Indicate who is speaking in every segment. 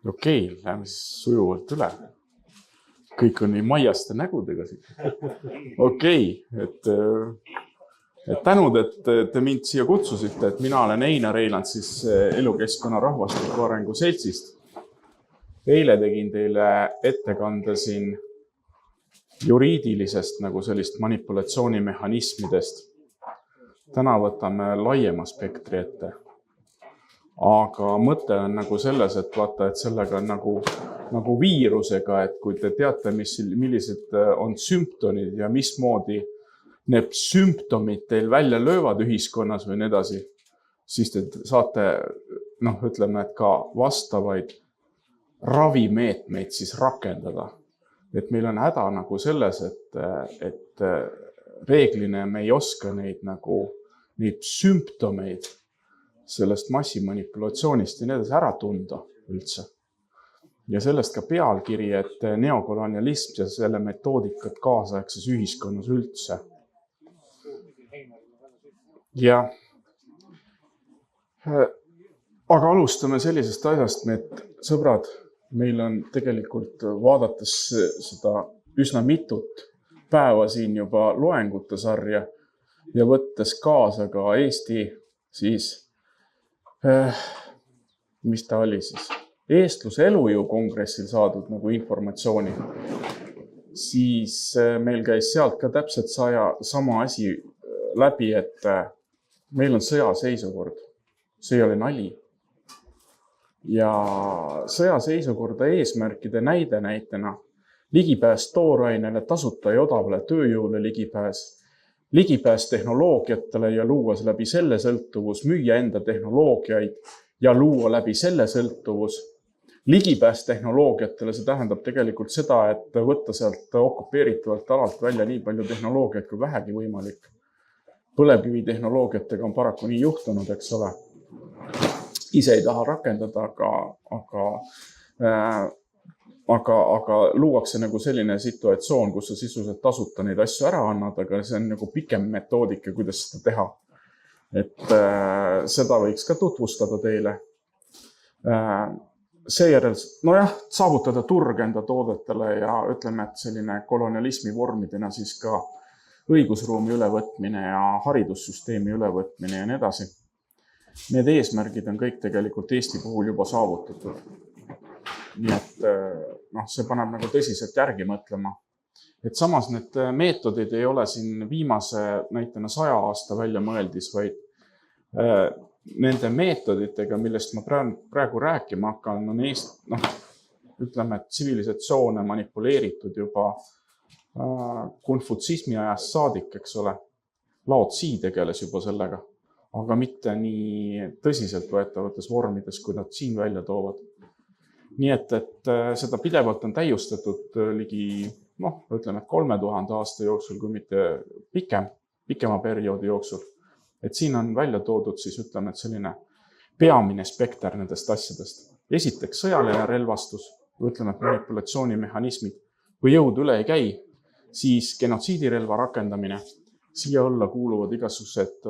Speaker 1: Okei, lähme siis sujuvalt üle. Kõik on nii maiaste nägudega siin. Okei, et tänud, et te mind siia kutsusite, et mina olen Einar Eiland siis Elukeskkonna Rahvastiku Arengu Seltsist. Eile tegin teile ettekande siin juriidilisest nagu sellist manipulatsioonimehhanismidest. Täna võtame laiema spektri ette. Aga mõte on nagu selles, et vaata, et sellega on nagu viirusega, et kui te teate, millised on sümptomid ja mismoodi need sümptomid teil välja löövad ühiskonnas või nii edasi, siis te saate, ütleme, et ka vastavaid ravimeetmeid siis rakendada. Et meil on häda nagu selles, et reeglina me ei oska neid sümptomeid sellest massimanipulatsioonist ja nii edasi ära tunda üldse. Ja sellest ka pealkiri, et neokolonialism ja selle metoodikat kaasaegses ühiskonnas üldse. Ja. Aga alustame sellisest asjast, et sõbrad, meil on tegelikult vaadates seda üsna mitut päeva siin juba loengute sarja ja võttes kaasa ka Eesti siis mis ta oli siis? Eestluse elujõu kongressil saadud nagu informatsiooni. Siis meil käis sealt ka täpselt sama asi läbi, et meil on sõjaseisukord. See ei ole nali. Ja sõjaseisukorda eesmärkide näitena ligipääs toorainele, tasuta ja odavale tööjõule ligipääs tehnoloogiatele ja luua läbi selle sõltuvus, müüa enda tehnoloogiaid ja luua läbi selle sõltuvus. Ligipääs tehnoloogiatele, see tähendab tegelikult seda, et võtta sealt okupeeritavalt alalt välja nii palju tehnoloogiaid kui vähegi võimalik. Põlevkivi tehnoloogiatega on paraku nii juhtunud, eks ole. Ise ei taha rakendada, aga luuakse nagu selline situatsioon, kus sa sisuliselt tasuta neid asju ära annad, aga see on nagu pikem metoodika, kuidas seda teha. Et seda võiks ka tutvustada teile. Seejärel, saavutada turg enda toodetele ja ütleme, et selline kolonialismi vormidena siis ka õigusruumi ülevõtmine ja haridussüsteemi ülevõtmine ja nii edasi. Need eesmärgid on kõik tegelikult Eesti puhul juba saavutatud. Nii et see paneb nagu tõsiselt järgi mõtlema. Et samas need meetodid ei ole siin viimase näitena 100 aasta välja mõeldis, vaid nende meetoditega, millest ma praegu rääkima hakkan, on ütleme, et tsivilisatsioone manipuleeritud juba konfutsismi ajast saadik, eks ole. Lao Tzu tegeles juba sellega, aga mitte nii tõsiselt võetavates vormides, kui nad siin välja toovad. Nii et seda pidevalt on täiustatud ligi, ütleme, 3000 aasta jooksul, kui mitte pikema perioodi jooksul. Et siin on välja toodud siis, ütleme, et selline peamine spekter nendest asjadest. Esiteks sõjaline relvastus, ütleme, et manipulatsioonimehhanismid, kui jõud üle ei käi, siis genotsiidirelva rakendamine, siia alla kuuluvad igasugused,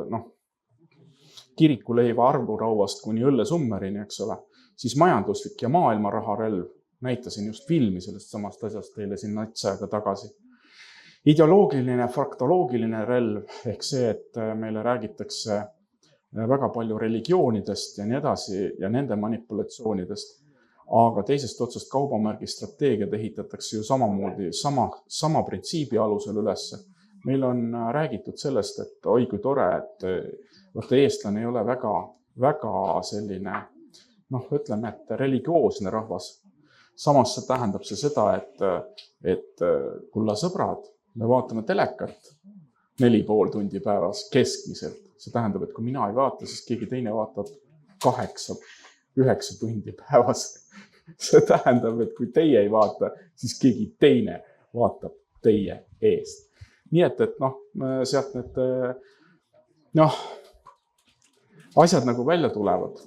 Speaker 1: kirikuleiva arvurauast kuni õllesummerini, eks ole. Siis majanduslik ja maailmaraharelv, näitasin just filmi sellest samast asjast teile siin natsaega tagasi. Ideoloogiline, fraktoloogiline relv, ehk see, et meile räägitakse väga palju religioonidest ja nii edasi ja nende manipulatsioonidest, aga teisest otsast kaubamärgi strateegiad ehitatakse ju samamoodi, sama printsiibi alusel ülesse. Meil on räägitud sellest, et oi kui tore, et eestlane ei ole väga selline ütleme, et religioosne rahvas. Samas see tähendab seda, et kulla sõbrad, me vaatame telekat 4,5 tundi päevas keskmiselt. See tähendab, et kui mina ei vaata, siis keegi teine vaatab 8-9 tundi päevas. See tähendab, et kui teie ei vaata, siis keegi teine vaatab teie eest. Nii et sealt need asjad nagu välja tulevad.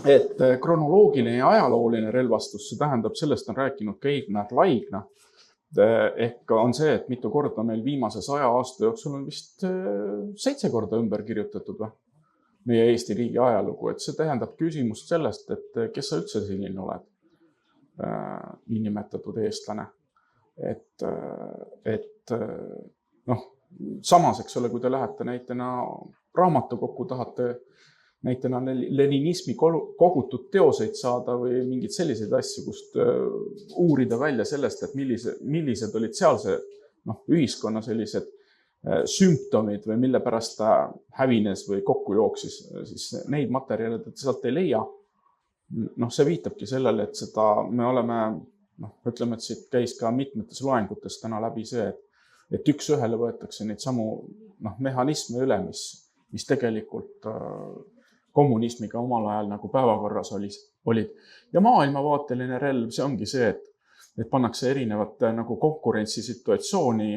Speaker 1: Et kronoloogiline ja ajalooline relvastus, see tähendab, sellest on rääkinud ka Ignat Laigna. Ehk on see, et mitu korda meil viimase 100 aasta jooksul on vist 7 korda ümber kirjutatud meie Eesti riigi ajalugu. Et see tähendab küsimust sellest, et kes sa üldse selline oled. niinimetatud eestlane. Et noh, samas, eks ole, kui te lähete näitena raamatukokku, tahate näitena leninismi kogutud teoseid saada või mingeid selliseid asju, kust uurida välja sellest, et millised olid sealse ühiskonna sellised sümptomid või mille pärast ta hävines või kokku jooksis, siis neid materjale te sealt ei leia. See viitabki sellele, et seda me oleme, ütleme, et siit käis ka mitmetes loengutes täna läbi see, et üks ühele võetakse neid samu mehhanisme üle, mis tegelikult kommunismiga omal ajal nagu päevakorras olid. Ja maailmavaateline relv, see ongi see, et pannakse erinevate nagu konkurentsisituatsiooni,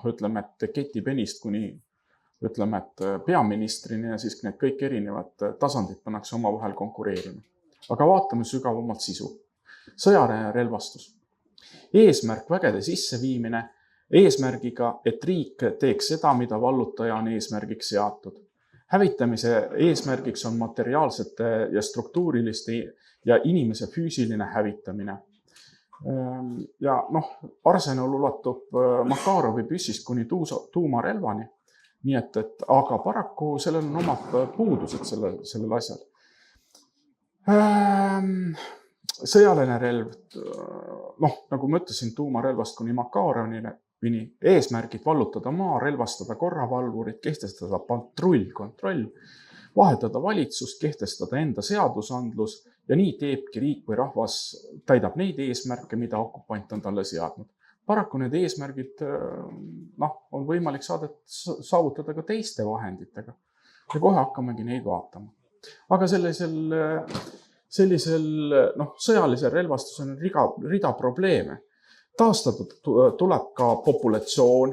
Speaker 1: ütleme, et ketipenist kuni ütleme, et peaministrini ja siis need kõik erinevad tasandid pannakse omavahel konkureerima. Aga vaatame sügavamalt sisu. Sõjaline relvastus. Eesmärk vägede sisseviimine eesmärgiga, et riik teeks seda, mida vallutaja on eesmärgiks seatud. Hävitamise eesmärgiks on materiaalsete ja struktuuriliste ja inimese füüsiline hävitamine. Ja arsenal ulatub Makarovi püssist kuni tuumarelvani. Nii et aga paraku sellel on omad puudused sellel asjal. Sõjaline relv, nagu ma ütlesin, tuumarelvast kuni Makarovini eesmärgid vallutada maa, relvastada korravalvurid, kehtestada kontroll, vahetada valitsust, kehtestada enda seadusandlus ja nii teebki riik või rahvas täidab neid eesmärke, mida okupant on talle seadnud. Paraku need eesmärgid on võimalik saavutada ka teiste vahenditega ja kohe hakkamegi neid vaatama. Aga sellisel sõjalisel relvastusel on rida probleeme. Taastatud tuleb ka populatsioon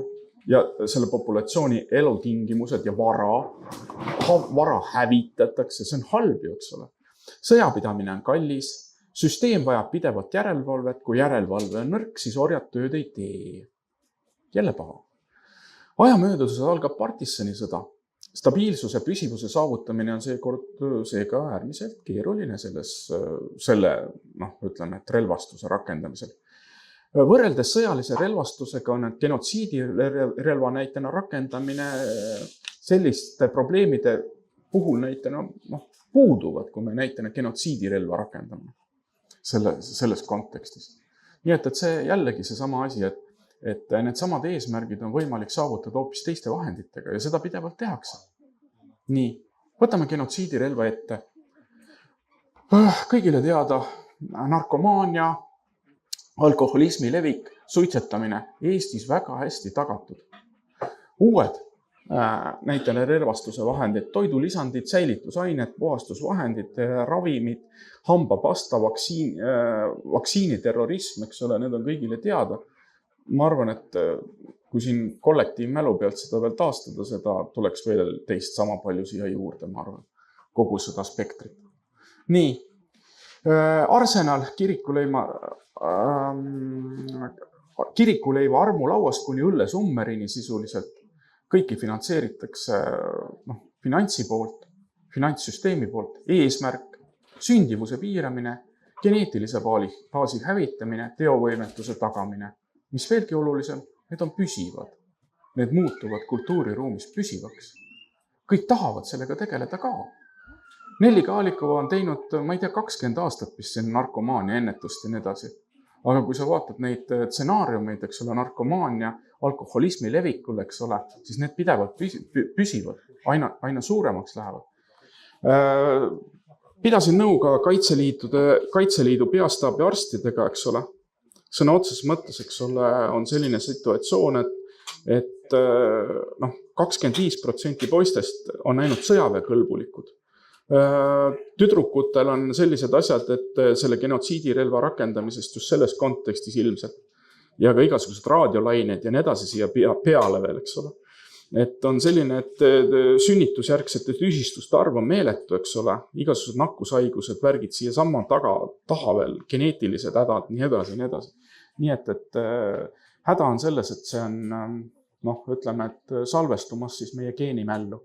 Speaker 1: ja selle populatsiooni elutingimused ja vara hävitatakse, see on halb ju, eks ole. Sõjapidamine on kallis, süsteem vajab pidevalt järelevalvet, kui järelevalve on nõrk, siis orjad tööd ei tee. Jälle paha. Aja mööduses algab partisani sõda. Stabiilsuse püsivuse saavutamine on seega äärmiselt keeruline ütleme, et relvastuse rakendamisel. Võrreldes sõjalise relvastusega on genotsiidirelva näitena rakendamine selliste probleemide puhul näitena puuduvad, kui me näitena genotsiidirelva rakendame selles kontekstis. Nii et see jällegi seesama asi, et need samad eesmärgid on võimalik saavutada hoopis teiste vahenditega ja seda pidevalt tehakse. Nii, võtame genotsiidirelva ette. Kõigile teada narkomaania, alkoholismi levik, suitsetamine Eestis väga hästi tagatud. Uued näitele relvastuse vahendid, toidulisandid, säilitusained, puhastusvahendid, ravimid, hambapasta, vaktsiiniterrorism, eks ole, need on kõigile teada. Ma arvan, et kui siin kollektiivmälu pealt seda veel taastada, seda tuleks veel teist sama palju siia juurde, ma arvan, kogu seda spektrit. Nii, arsenal kirikuleiva armulauast kuni õllesummerini sisuliselt. Kõiki finantseeritakse finantsi poolt, finantssüsteemi poolt, eesmärk, sündivuse piiramine, geneetilise baasi hävitamine, teovõimetuse tagamine. Mis veelgi olulisem, need on püsivad. Need muutuvad kultuuriruumis püsivaks. Kõik tahavad sellega tegeleda ka. Nelli Kaalikova on teinud, ma ei tea, 20 aastat, mis siin narkomaania ennetust ja nii edasi. Aga kui sa vaatad neid stsenaariumeid, eks ole, narkomaania, alkoholismi levikul, eks ole, siis need pidevalt püsivad, aina suuremaks lähevad. Pidasin nõu ka Kaitseliidu peastaabi arstidega, eks ole. Sõna otseses mõttes, eks ole, on selline situatsioon, et 25% poistest on ainult sõjaväekõlbulikud. Tüdrukutel on sellised asjad, et selle genotsiidirelva rakendamisest just selles kontekstis ilmselt ja ka igasugused raadiolained ja nii edasi siia peale veel, eks ole. Et on selline, et sünnitusjärgsete tüsistuste arv on meeletu, eks ole, igasugused nakkushaigused, värgid siia samma taha veel, geneetilised hädad, nii edasi, nii edasi. Nii et häda on selles, et see on, ütleme, et salvestumas siis meie geenimällu.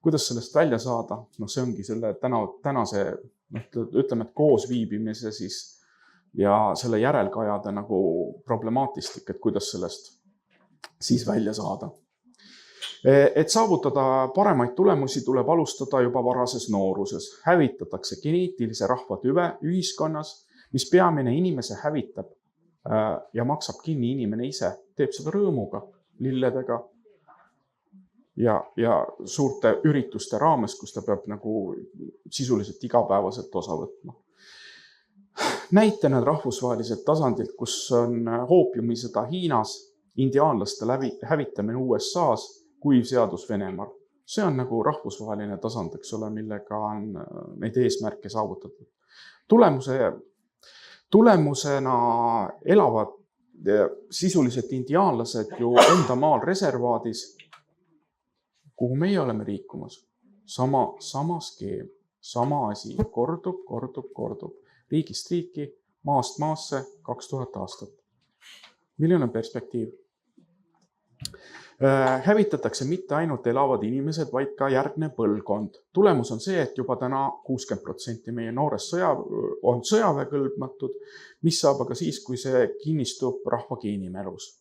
Speaker 1: Kuidas sellest välja saada? See ongi selle tänase, ütleme, et koos viibimise siis ja selle järelkajade nagu problemaatistik, et kuidas sellest siis välja saada. Et saavutada paremaid tulemusi tuleb alustada juba varases nooruses. Hävitatakse geneetilise rahvatüve ühiskonnas, mis peamine inimese hävitab ja maksab kinni inimene ise, teeb seda rõõmuga, lilledega ja suurte ürituste raames, kus ta peab nagu sisuliselt igapäevaselt osa võtma. Näitena rahvusvahelised tasandid, kus on hoopiumisõda Hiinas, indiaanlaste hävitamine USA-s, kuiv seadus Venemaal. See on nagu rahvusvaheline tasand, eks ole, millega on neid eesmärke saavutatud. Tulemusena elavad sisuliselt indiaanlased ju enda maal reservaadis, kuhu meie oleme liikumas. Sama skeem, sama asi, kordub. Riigist riiki, maast maasse 2000 aastat. Milline on perspektiiv? Hävitatakse mitte ainult elavad inimesed, vaid ka järgne põlvkond. Tulemus on see, et juba täna 60% meie noorest on sõjaväekõlbmatud, mis saab aga siis, kui see kinnistub rahva geenimälus.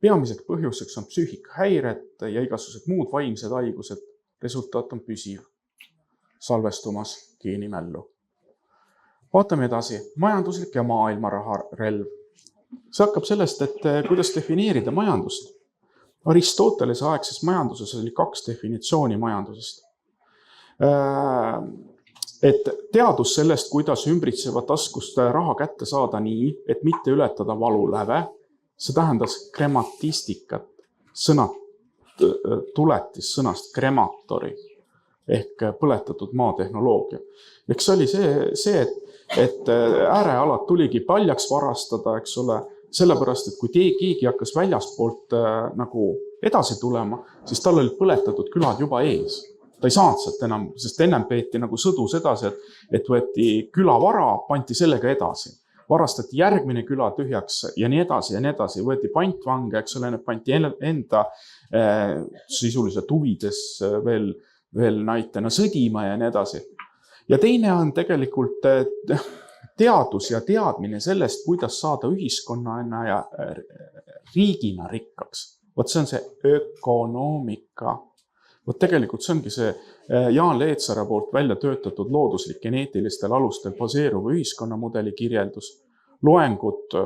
Speaker 1: Peamiseks põhjuseks on psüühikahäired ja igasugused muud vaimsed haigused. Resultaat on püsiv, salvestumas geenimällu. Vaatame edasi. Majanduslik ja maailmaraha relv. See hakkab sellest, et kuidas defineerida majandust. Aristotelese aegses majanduses oli 2 definitsiooni majandusest. Et teadus sellest, kuidas ümbritseva taskust raha kätte saada nii, et mitte ületada valuläve, see tähendas krematistikat, tuletis sõnast krematori ehk põletatud maatehnoloogia. Eks see oli see, et äärealad tuligi paljaks varastada, eks ole, sellepärast, et kui keegi hakkas väljaspoolt nagu edasi tulema, siis tal olid põletatud külad juba ees. Ta ei saanud sealt enam, sest ennem peeti nagu sõdus edasi, et võeti külavara, panti sellega edasi. Varastati järgmine küla tühjaks ja nii edasi. Võeti pantvange, eks ole, panti enda sisuliselt huvides veel näitena sõdima ja nii edasi. Ja teine on tegelikult teadus ja teadmine sellest, kuidas saada ühiskonnana ja riigina rikkaks. Vot see on see ökonoomika. Vot tegelikult see ongi see Jaan Leetsara poolt välja töötatud looduslik geneetilistel alustel baseeruv ühiskonnamudeli kirjeldus. Loengud,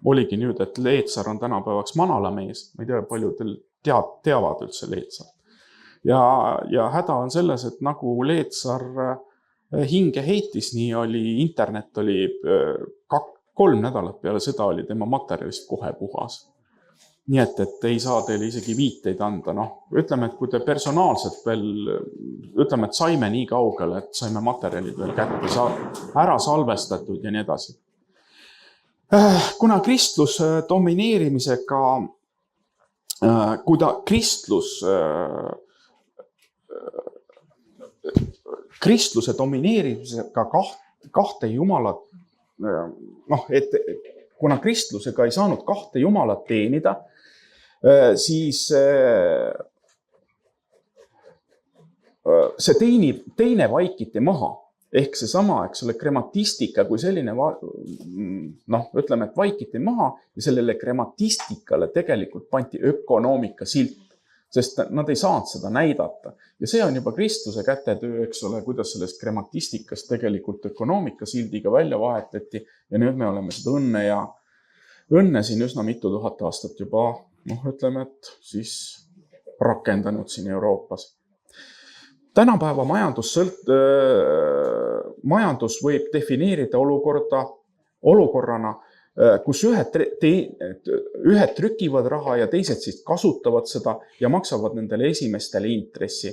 Speaker 1: oligi nüüd, et Leetsar on tänapäevaks manalamees. Ma ei tea, paljudel teavad üldse Leetsar. Ja häda on selles, et nagu Leetsar hinge heitis, nii oli internet 3 nädalat peale seda oli tema materjalist kohe puhas. Nii et ei saa teile isegi viiteid anda. Ütleme, et kui te personaalselt veel, ütleme, et saime nii kaugele, et saime materjalid veel kätte ära salvestatud ja nii edasi. Kuna kristlus domineerimisega, kristluse domineerimisega kahte jumalat, et kuna kristlusega ei saanud 2 jumalat teenida, siis see teine vaikiti maha. Ehk see sama, eks ole, krematistika kui selline, ütleme, et vaikiti maha ja sellele krematistikale tegelikult panti ökonoomika silt. Sest nad ei saanud seda näidata. Ja see on juba kristluse kätetöö, eks ole, kuidas sellest krematistikast tegelikult ökonoomika sildiga välja vahetati. Ja nüüd me oleme seda õnne siin üsna mitu tuhat aastat juba, ütleme, et siis rakendanud siin Euroopas. Tänapäeva majandus võib defineerida olukorrana, kus ühed trükivad raha ja teised siis kasutavad seda ja maksavad nendele esimestele intressi.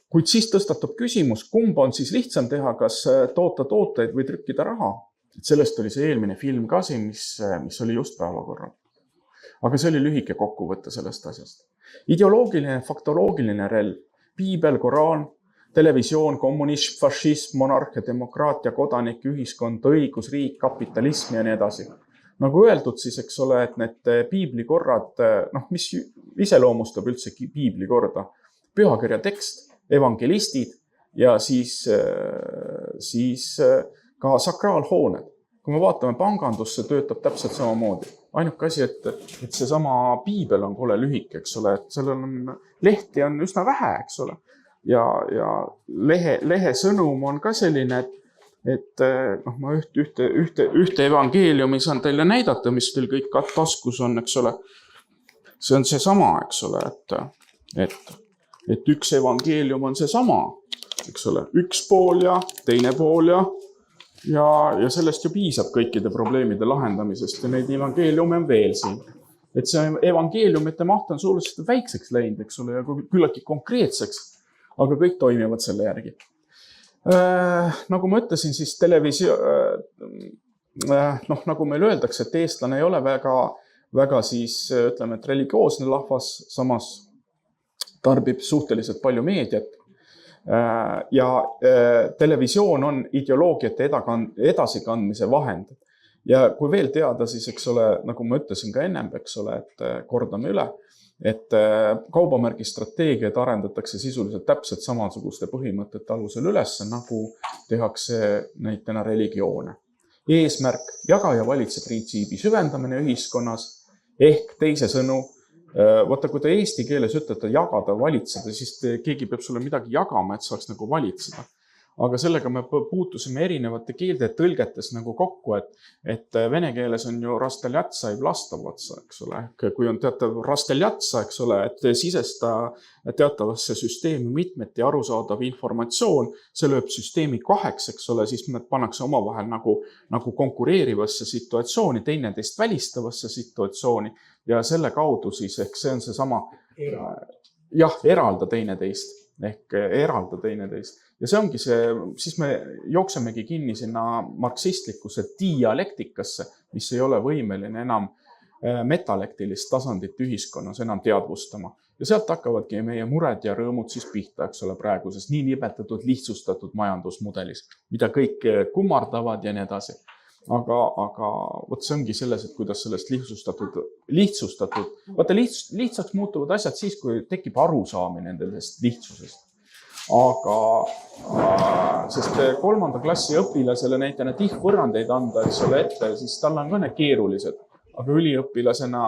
Speaker 1: Kuid siis tõstatub küsimus, kumb on siis lihtsam teha, kas toota tooteid või trükkida raha. Sellest oli see eelmine film ka siin, mis oli just päevakorral. Aga see oli lühike kokkuvõte sellest asjast. Ideoloogiline, faktoloogiline relv, piibel, koraan, televisioon, kommunism, fašism, monarhia, demokraatia, kodanik, ühiskond, õigus, riik, kapitalism ja nii edasi. Nagu öeldud siis, eks ole, et need piiblikorrad, mis iseloomustab üldse piiblikorda, pühakirja tekst, evangelistid ja siis ka sakraalhooned. Kui me vaatame pangandusse, töötab täpselt samamoodi. Ainuke asi, et see sama piibel on kole lühike, eks ole, et sellel on lehti on üsna vähe, eks ole. Ja lehe sõnum on ka selline, et ma ühte evangeeliumi saan teile näidata, mis teil kõik taskus on, eks ole. See on see sama, eks ole, et üks evangeelium on see sama, eks ole, üks pool ja teine pool ja sellest ju piisab kõikide probleemide lahendamisest ja neid evangeeliume on veel siin. Et see evangeeliumite maht on suhteliselt väikseks läinud, eks ole, ja küllalt konkreetseks, aga kõik toimivad selle järgi. Nagu ma ütlesin, siis nagu meil öeldakse, et eestlane ei ole väga siis, ütleme, et religioosne rahvas, samas tarbib suhteliselt palju meediat. Ja televisioon on ideoloogiate edasikandmise vahend. Ja kui veel teada, siis, eks ole, nagu ma ütlesin ka ennem, eks ole, et kordame üle, et kaubamärgi strateegiad arendatakse sisuliselt täpselt samasuguste põhimõtete alusel üles, nagu tehakse näitena religioone. Eesmärk, jaga ja valitse printsiibi süvendamine ühiskonnas, ehk teise sõnu, vaata, kui te eesti keeles ütlete jagada, valitseda, siis keegi peab sulle midagi jagama, et saaks nagu valitseda. Aga sellega me puutusime erinevate keelde tõlgetes nagu kokku, et vene keeles on ju rasteljatsa ei vlastavotsa, eks ole. Kui on teatav rasteljatsa, eks ole, et sisesta teatavasse süsteemi mitmeti arusaadav informatsioon, see lööb süsteemi kaheks, eks ole, siis me pannakse omavahel nagu konkureerivasse situatsiooni, teineteist välistavasse situatsiooni ja selle kaudu siis, ehk see on see sama, eralda teineteist. Ehk eralda teineteist. Ja see ongi see, siis me jooksemegi kinni sinna marksistlikuse dialektikasse, mis ei ole võimeline enam metalektilist tasandit ühiskonnas enam teadvustama. Ja sealt hakkavadki meie mured ja rõõmud siis pihta, eks ole, praeguses nii nimetatud lihtsustatud majandusmudelis, mida kõik kummardavad ja nii edasi. Aga võt see ongi selles, et kuidas sellest lihtsustatud, vaata lihtsaks muutuvad asjad siis, kui tekib arusaamine nendest lihtsusest. Aga, sest 3. klassi õpilasele näitena tihvõrrandeid anda, eks ole ette, siis tal on ka need keerulised. Aga üliõpilasena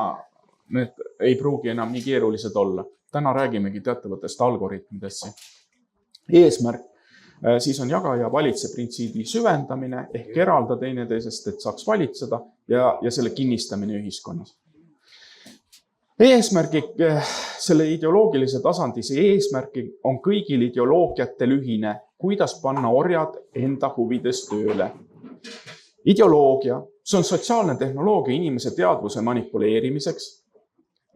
Speaker 1: need ei pruugi enam nii keerulised olla. Täna räägimegi teatavatest algoritmidest. Eesmärk siis on jaga ja valitse printsiibi süvendamine ehk eralda teineteisest, et saaks valitseda ja selle kinnistamine ühiskonnas. Eesmärgi, selle ideoloogilise tasandi, see eesmärgi on kõigil ideoloogiatel ühine, kuidas panna orjad enda huvides tööle. Ideoloogia, see on sotsiaalne tehnoloogia inimese teadvuse manipuleerimiseks.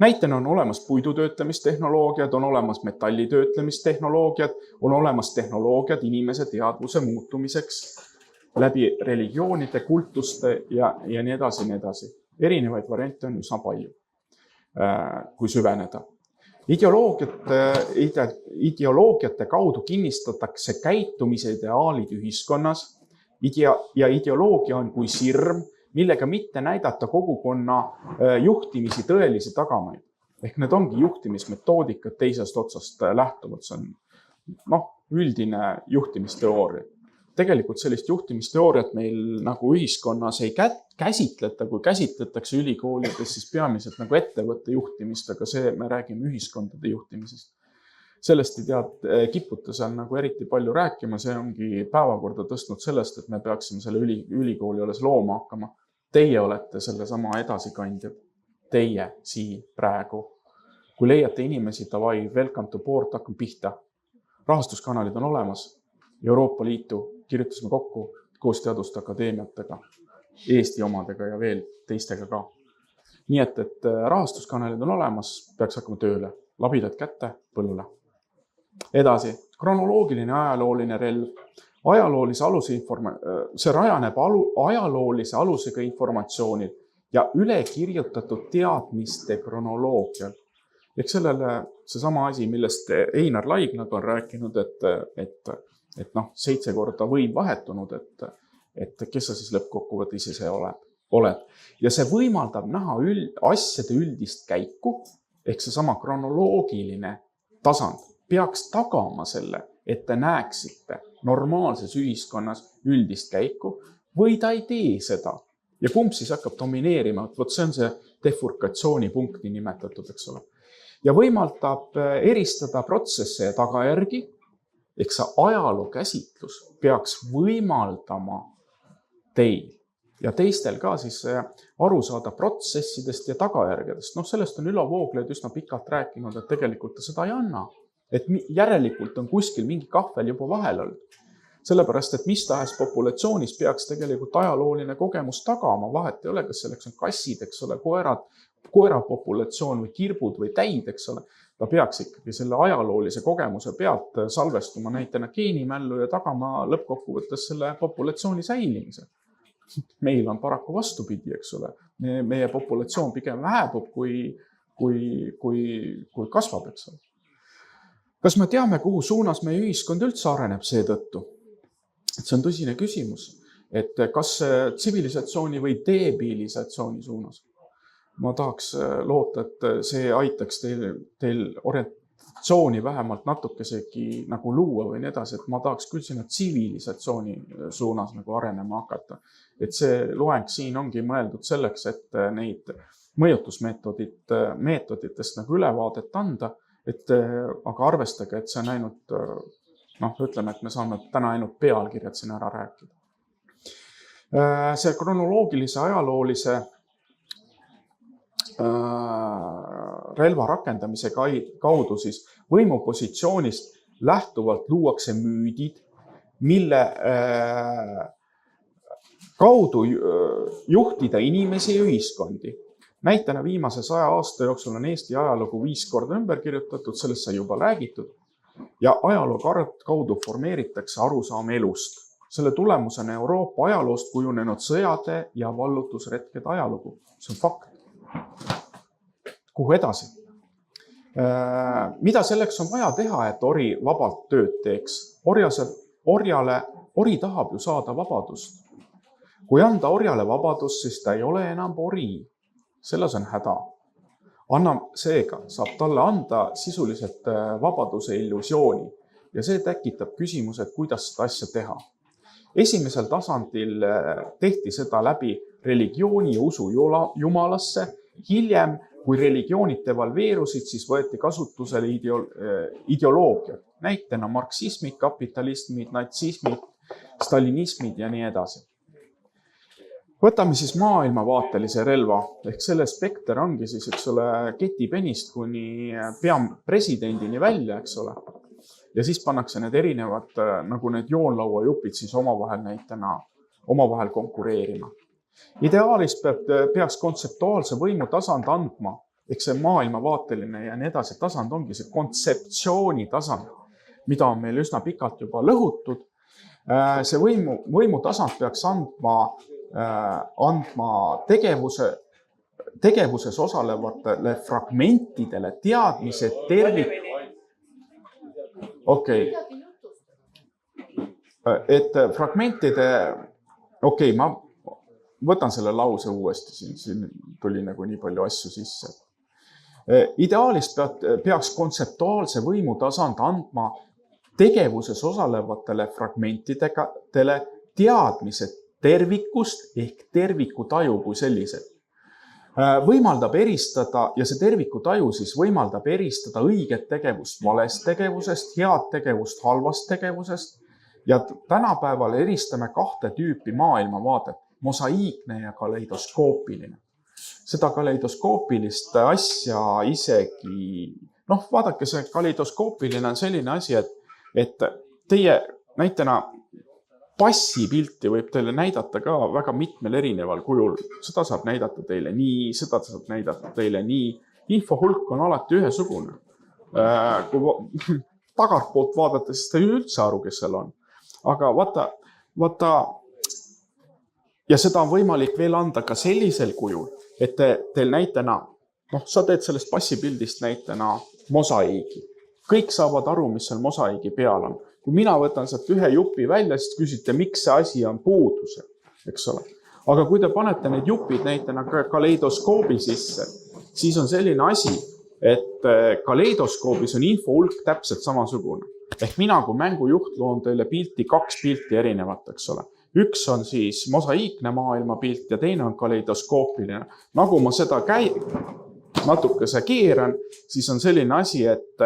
Speaker 1: Näitena on olemas puidutöötlemistehnoloogiad, on olemas metallitöötlemistehnoloogiad, on olemas tehnoloogiad inimese teadvuse muutumiseks läbi religioonide, kultuste ja nii edasi, nii edasi. Erinevaid variante on üsna palju, kui süveneda. Ideoloogiate kaudu kinnistatakse käitumise ideaalid ühiskonnas ja ideoloogia on kui sirm, millega mitte näidata kogukonna juhtimisi tõelisi tagamaid. Ehk need ongi juhtimismetoodikad teisest otsast lähtuvad. See on üldine juhtimisteooria. Tegelikult sellist juhtimisteooriat meil nagu ühiskonnas ei käsitleta, kui käsitletakse ülikoolides, siis peamiselt nagu ettevõtte juhtimist, aga see me räägime ühiskondade juhtimisest. Sellest ei kiputa seal nagu eriti palju rääkima, see ongi päevakorda tõstnud sellest, et me peaksime selle ülikooli olles looma hakkama. Teie olete selle sama edasikandjad. Teie siin praegu. Kui leiate inimesi, davai, welcome to board, hakkame pihta. Rahastuskanalid on olemas. Euroopa Liitu kirjutasime kokku koos teaduste akadeemiatega, Eesti omadega ja veel teistega ka. Nii et rahastuskanalid on olemas, peaks hakkama tööle. Labidad kätte, põllule. Edasi, kronoloogiline ajalooline relv. See rajaneb ajaloolise alusega informatsioonil ja ülekirjutatud teadmiste kronoloogial. Ehk sellele seesama asi, millest Einar Laignaga on rääkinud, et 7 korda võim vahetunud, et kes sa siis lõppkokkuvõttes ise oled. Ja see võimaldab näha asjade üldist käiku, ehk seesama kronoloogiline tasand peaks tagama selle, et te näeksite normaalses ühiskonnas üldist käiku või ta ei tee seda. Ja kumb siis hakkab domineerima, vot see on see defurkatsioonipunkti nimetatud, eks ole. Ja võimaldab eristada protsesse ja tagajärgi, ehk see ajaloo käsitlus peaks võimaldama teil ja teistel ka siis aru saada protsessidest ja tagajärgedest. Sellest on Ülo Vooglaid üsna pikalt rääkinud, et tegelikult ta seda ei anna. Et järelikult on kuskil mingi kahvel juba vahel olnud. Sellepärast, et mis tahes populatsioonis peaks tegelikult ajalooline kogemus tagama. Vahet ei ole, kas selleks on kassid, eks ole, koerapopulatsioon või kirbud või täid, eks ole. Ta peaks ikkagi selle ajaloolise kogemuse pealt salvestuma näitena geenimällu ja tagama lõppkokkuvõttes selle populatsiooni säilimise. Meil on paraku vastupidi, eks ole. Meie populatsioon pigem vähebub, kui kasvab, eks ole. Kas me teame, kuhu suunas meie ühiskond üldse areneb seetõttu? See on tõsine küsimus, et kas tsivilisatsiooni või debilisatsiooni suunas. Ma tahaks loota, et see aitaks teil orientatsiooni vähemalt natukesegi nagu luua või nii edasi, et ma tahaks küll sinna tsivilisatsiooni suunas nagu arenema hakata. Et see loeng siin ongi mõeldud selleks, et neid mõjutusmeetoditest nagu ülevaadet anda, aga arvestage, et see on ainult, ütleme, et me saame täna ainult pealkirjad siin ära rääkida. See kronoloogilise ajaloolise relva rakendamise kaudu siis võimupositsioonist lähtuvalt luuakse müüdid, mille kaudu juhtida inimesi ja ühiskondi. Näitena viimase 100 aasta jooksul on Eesti ajalugu 5 korda ümber kirjutatud, sellest sai juba räägitud. Ja ajaloo kaudu formeeritakse arusaam elust. Selle tulemusena Euroopa ajaloost kujunenud sõjade ja vallutusretkede ajalugu. See on fakt. Kuhu edasi? Mida selleks on vaja teha, et ori vabalt tööd teeks? Ori tahab ju saada vabadust. Kui anda orjale vabadust, siis ta ei ole enam ori. Selles on häda. Seega saab talle anda sisuliselt vabaduse illusiooni ja see tekitab küsimused, kuidas seda asja teha. Esimesel tasandil tehti seda läbi religiooni ja usu jumalasse. Hiljem, kui religioonid devalveerusid, siis võeti kasutusele ideoloogiad. Näitena marksismid, kapitalismid, natsismid, stalinismid ja nii edasi. Võtame siis maailmavaatelise relva, ehk selle spekter ongi siis, eks ole, ketipenist kuni presidendini välja, eks ole. Ja siis pannakse need erinevad, nagu need joonlaua jupid siis omavahel konkureerima. Ideaalis peaks kontseptuaalse võimu tasand andma, ehk see maailmavaateline ja nii edasi tasand ongi see kontseptsiooni tasand, mida on meil üsna pikalt juba lõhutud. See võimu tasand peaks andma tegevuses osalevatele fragmentidele teadmise et fragmentide, ma võtan selle lause uuesti, siin tuli nagu nii palju asju sisse. Ideaalist peaks kontseptuaalse võimu tasand andma tegevuses osalevatele fragmentidele teadmised tervikust ehk tervikutaju kui sellised. Võimaldab eristada, ja see tervikutaju siis võimaldab eristada õiget tegevust valest tegevusest, head tegevust halvast tegevusest ja tänapäeval eristame 2 tüüpi maailmavaadet, mosaiikne ja kaleidoskoopiline. Seda kaleidoskoopilist asja isegi, vaadake, see kaleidoskoopiline on selline asi, et teie näitena passipilti võib teile näidata ka väga mitmel erineval kujul. Seda saab näidata teile nii, seda saab näidata teile nii. Infohulk on alati ühesugune. Kui tagartpoolt vaadata, siis te ei üldse aru, kes seal on. Aga vaata, ja seda on võimalik veel anda ka sellisel kujul, et teil näitena, sa teed sellest passipildist näitena mosaiigi. Kõik saavad aru, mis seal mosaiigi peal on. Kui mina võtan sealt ühe jupi välja, siis küsite, miks see asi on puuduse, eks ole. Aga kui te panete need jupid näitena kaleidoskoobi sisse, siis on selline asi, et kaleidoskoobis on infohulk täpselt samasugune. Ehk mina kui mängujuht loon teile pilti, 2 pilti erinevat, eks ole. Üks on siis mosaiikne maailmapilt ja teine on kaleidoskoopiline. Nagu ma seda natukese keeran, siis on selline asi, et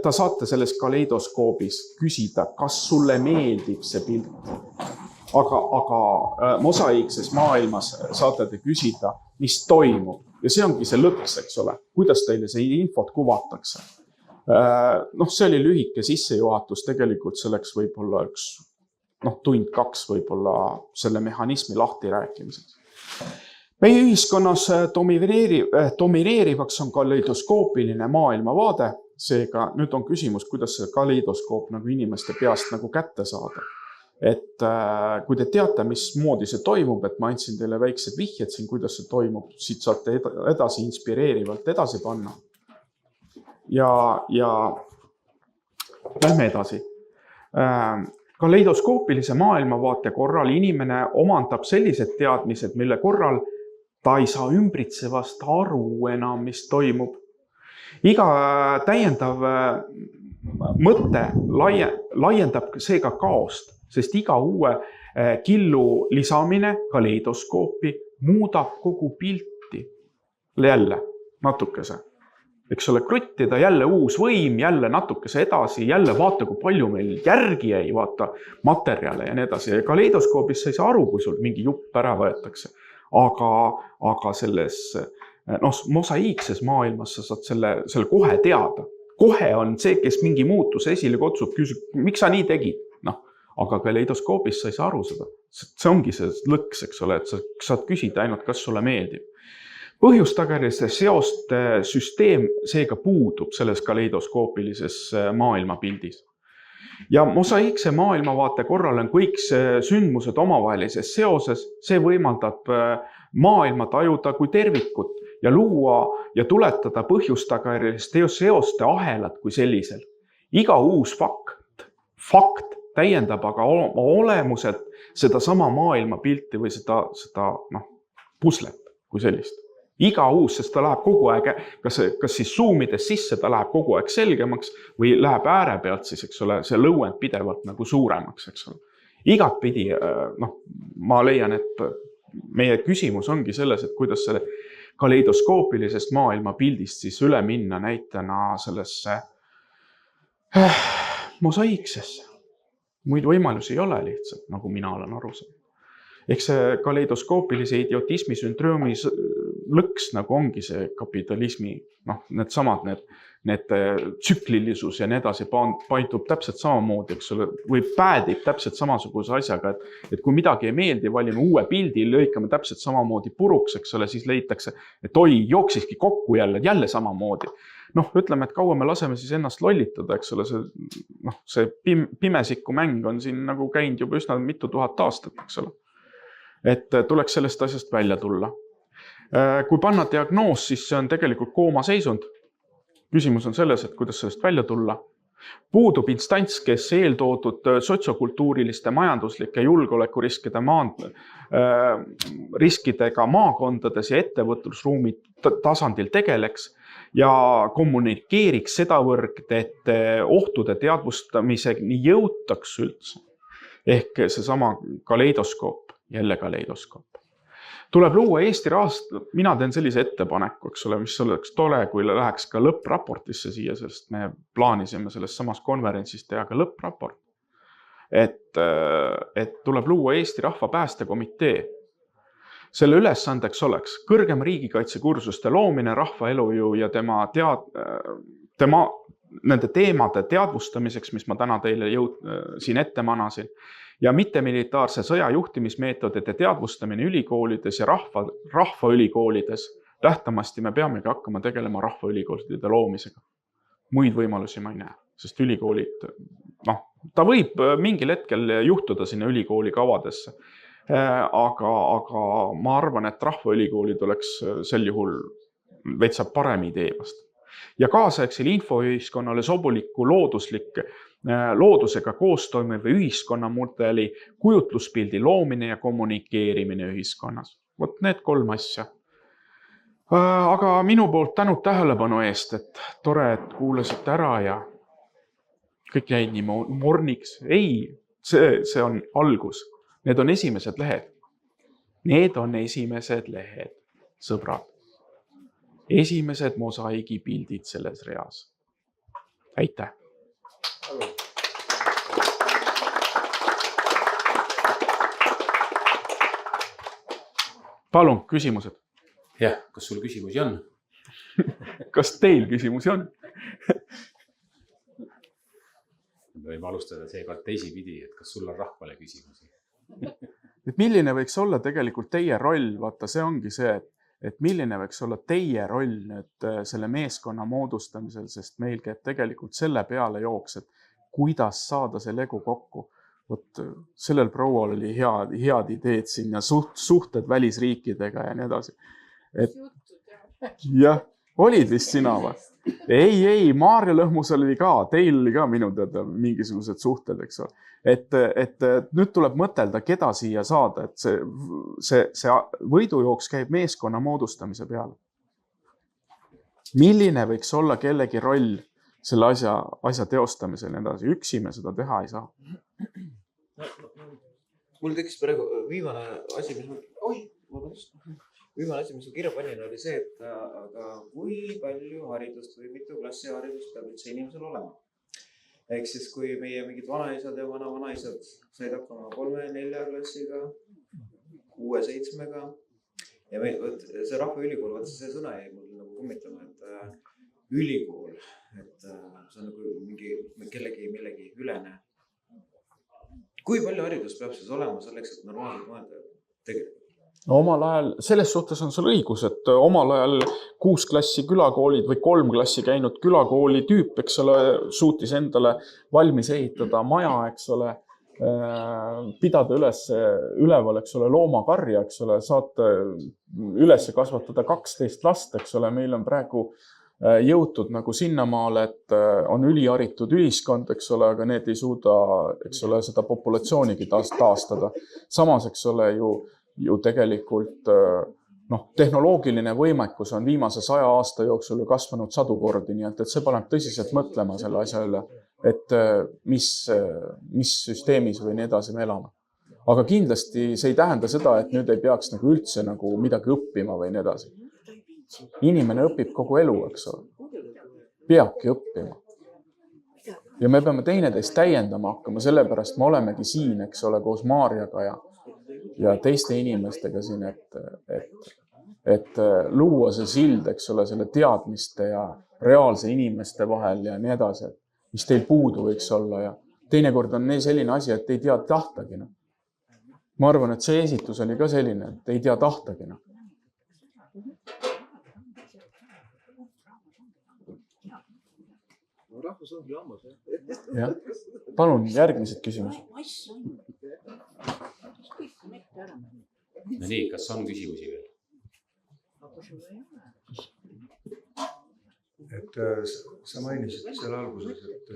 Speaker 1: ta saate selles kaleidoskoobis küsida, kas sulle meeldib see pilt. Aga mosaiikses maailmas saate te küsida, mis toimub. Ja see ongi see lõks, eks ole, kuidas teile see infot kuvatakse. See oli lühike sissejuhatus, tegelikult selleks võib-olla üks tund 2 võib-olla selle mehhanismi lahti rääkimiseks. Meie ühiskonnas domineerivaks on kaleidoskoopiline maailmavaade, seega nüüd on küsimus, kuidas see kaleidoskoop nagu inimeste peast nagu kätte saada. Et kui te teate, mismoodi see toimub, et ma andsin teile väiksed vihjed siin, kuidas see toimub, siit saate edasi inspireerivalt edasi panna. Ja lähme edasi. Kaleidoskoopilise maailmavaate korral inimene omandab sellised teadmised, mille korral ta ei saa ümbritsevast aru enam, mis toimub. Iga täiendav mõte laiendab seega kaost, sest iga uue killu lisamine kaleidoskoopi muudab kogu pilti. Jälle natukese. Eks ole, kruttida jälle uus võim, jälle natukese edasi, jälle vaata, kui palju meil järgi jäi, vaata materjale ja nii edasi. Kaleidoskoobis sa ei saa aru, kui sul mingi jupp ära võetakse. Aga selles mosaiikses maailmas sa saad selle kohe teada. Kohe on see, kes mingi muutuse esile kutsub, küsib, miks sa nii tegid? Aga kaleidoskoobis sa ei saa aru seda. See ongi see lõks, eks ole, et sa saad küsida ainult, kas sulle meeldib. Põhjustagärjeste seoste süsteem seega puudub selles kaleidoskoopilises maailmapildis. Ja mosaiikse maailmavaate korral on kõik sündmused omavahelises seoses, see võimaldab maailma tajuda kui tervikut ja luua ja tuletada põhjustagärjeste seoste ahelat kui sellisel. Iga uus fakt täiendab aga olemuselt seda sama maailmapilti või seda puslet kui sellist. Iga uus, sest ta läheb kogu aeg, kas siis zoomides sisse, ta läheb kogu aeg selgemaks või läheb ääre pealt siis, eks ole, see lõuend pidevalt nagu suuremaks, eks ole. Igat pidi, ma leian, et meie küsimus ongi selles, et kuidas selle kaleidoskoopilisest maailmapildist siis üle minna näitena sellesse mosaiiksesse. Muid võimalusi ei ole lihtsalt, nagu mina olen aru saanud. Ehk see kaleidoskoopilise idiotismi sündroomi lõks nagu ongi see kapitalismi, need samad, need tsüklilisus ja nii edasi paitub täpselt samamoodi, eks ole, või päädib täpselt samasuguse asjaga, et kui midagi ei meeldi, valime uue pildi, lõikame täpselt samamoodi puruks, eks ole, siis leitakse, et oi, jooksiski kokku jälle samamoodi. Ütleme, et kaua me laseme siis ennast lollitada, eks ole, see pimesiku mäng on siin nagu käinud juba üsna mitu tuhat aastat, eks ole. Et tuleks sellest asjast välja tulla. Kui panna diagnoos, siis see on tegelikult koomaseisund. Küsimus on selles, et kuidas sellest välja tulla. Puudub instants, kes eeltoodud sotsiokultuuriliste majanduslike julgeolekuriskidega maakondades ja ettevõtlusruumi tasandil tegeleks ja kommunikeeriks sedavõrd, et ohtude teadvustamiseni jõutaks üldse. Ehk seesama kaleidoskoop, jälle kaleidoskoop. Tuleb luua Eesti rahast, mina teen sellise ettepaneku, eks ole, mis oleks tore, kui läheks ka lõppraportisse siia, sest me plaanisime selles samas konverentsis teha ka lõppraport. Et tuleb luua Eesti Rahva Päästekomitee. Selle ülesandeks oleks kõrgem riigikaitsekursuste loomine rahva elujõu ja tema nende teemade teadvustamiseks, mis ma täna teile siin ette manasin, ja mittemilitaarse sõja juhtimismeetodite teadvustamine ülikoolides ja rahvaülikoolides. Lähtamasti me peamegi hakkama tegelema rahvaülikoolide loomisega. Muid võimalusi ma ei näe, sest ülikoolid, ta võib mingil hetkel juhtuda sinna ülikooli kavadesse, aga ma arvan, et rahvaülikoolid oleks sel juhul veitsa parem idee vast. Ja kaasaegsel infoühiskonnale sobuliku loodusega koostoimiva ühiskonnamudeli kujutluspildi loomine ja kommunikeerimine ühiskonnas. Vot need 3 asja. Aga minu poolt tänud tähelepanu eest, et tore, et kuulasite ära ja kõik jäid nii morniks. Ei, see on algus. Need on esimesed lehed. Need on esimesed lehed, sõbrad. Esimesed mosaigi pildid selles reas. Aitäh! Palun, küsimused.
Speaker 2: Jah, kas sul küsimusi on?
Speaker 1: Kas teil küsimusi on?
Speaker 2: Me võime alustada seekord teisipidi, et kas sul on rahvale küsimusi?
Speaker 1: Et milline võiks olla tegelikult teie roll? Vaata, see ongi see, et milline võiks olla teie roll nüüd selle meeskonna moodustamisel, sest meil käib tegelikult selle peale jooks, et kuidas saada see legu kokku. Vot sellel proual oli head ideed siin ja suhted välisriikidega ja nii edasi. Jah, olid vist sina või? Ei, Maarja Lõhmus oli ka, teil oli ka minu teada mingisugused suhted, eks ole. Et nüüd tuleb mõtelda, keda siia saada, et see võidujooks käib meeskonna moodustamise peale. Milline võiks olla kellegi roll selle asja teostamisel ja nii edasi? Üksi me seda teha ei saa.
Speaker 3: Mul tekkis praegu viimane asi, mis ma kirja panin, oli see, et aga kui palju haridust või mitu klassi haridust peab üldse inimesel olema. Ehk siis, kui meie mingid vanaisad ja vanaisad said hakkama 3-4 klassiga, 6-7-ga ja see rahvaülikool, see sõna jäi mul nagu kummitama, et ülikool, et see on nagu mingi kellegi millegi ülene. Kui palju haridust peab siis olema selleks, et normaalselt mõelda tegelikult?
Speaker 1: No, omal ajal, selles suhtes on sul õigus, et omal ajal 6 klassi külakoolid või 3 klassi käinud külakooli tüüp, eks ole, suutis endale valmis ehitada maja, eks ole, pidada üleval, eks ole, loomakarja, eks ole, saate üles kasvatada 12 last, eks ole, meil on praegu jõutud nagu sinnamaale, et on üliharitud ühiskond, eks ole, aga need ei suuda, eks ole, seda populatsioonigi taastada. Samas, eks ole, ju tegelikult tehnoloogiline võimekus on viimase 100 aasta jooksul kasvanud 100 kordi, nii et see paneb tõsiselt mõtlema selle asja üle, et mis süsteemis või nii edasi me elame. Aga kindlasti see ei tähenda seda, et nüüd ei peaks nagu üldse nagu midagi õppima või nii edasi. Inimene õpib kogu elu, eks ole. Peabki õppima. Ja me peame teineteist täiendama hakkama, sellepärast me olemegi siin, eks ole, koos Maarjaga ja teiste inimestega siin, et luua see sild, eks ole, selle teadmiste ja reaalse inimeste vahel ja nii edasi, mis teil puudu võiks olla ja teinekord on selline asi, et ei tea tahtagi. Ma arvan, et see esitus oli ka selline, et ei tea tahtagi. Ja. Palun, järgmised küsimused.
Speaker 2: No nii, kas on küsimusi veel?
Speaker 4: Et sa mainisid selle alguses, et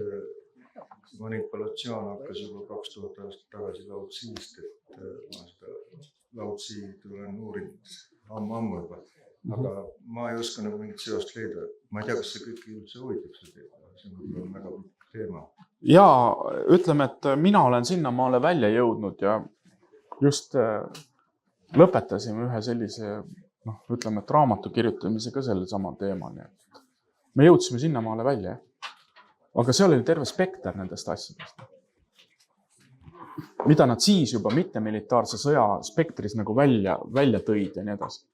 Speaker 4: manipulatsioon hakkas juba 2000 aastat tagasi Laotsiist, et ma seda Laotsit olen uurinud ammu juba. Aga ma ei oska nagu mingit seost leida. Ma ei tea, kas see kõiki üldse hoidib seda. See on väga pikk teema.
Speaker 1: Ja ütleme, et mina olen sinnamaale välja jõudnud ja just lõpetasime ühe sellise, ütleme, et raamatu kirjutamise ka selle sama teemal. Me jõudsime sinnamaale välja. Aga seal oli terve spekter nendest asjadest. Mida nad siis juba mittemilitaarse sõja spektris nagu välja tõid ja nii edasi.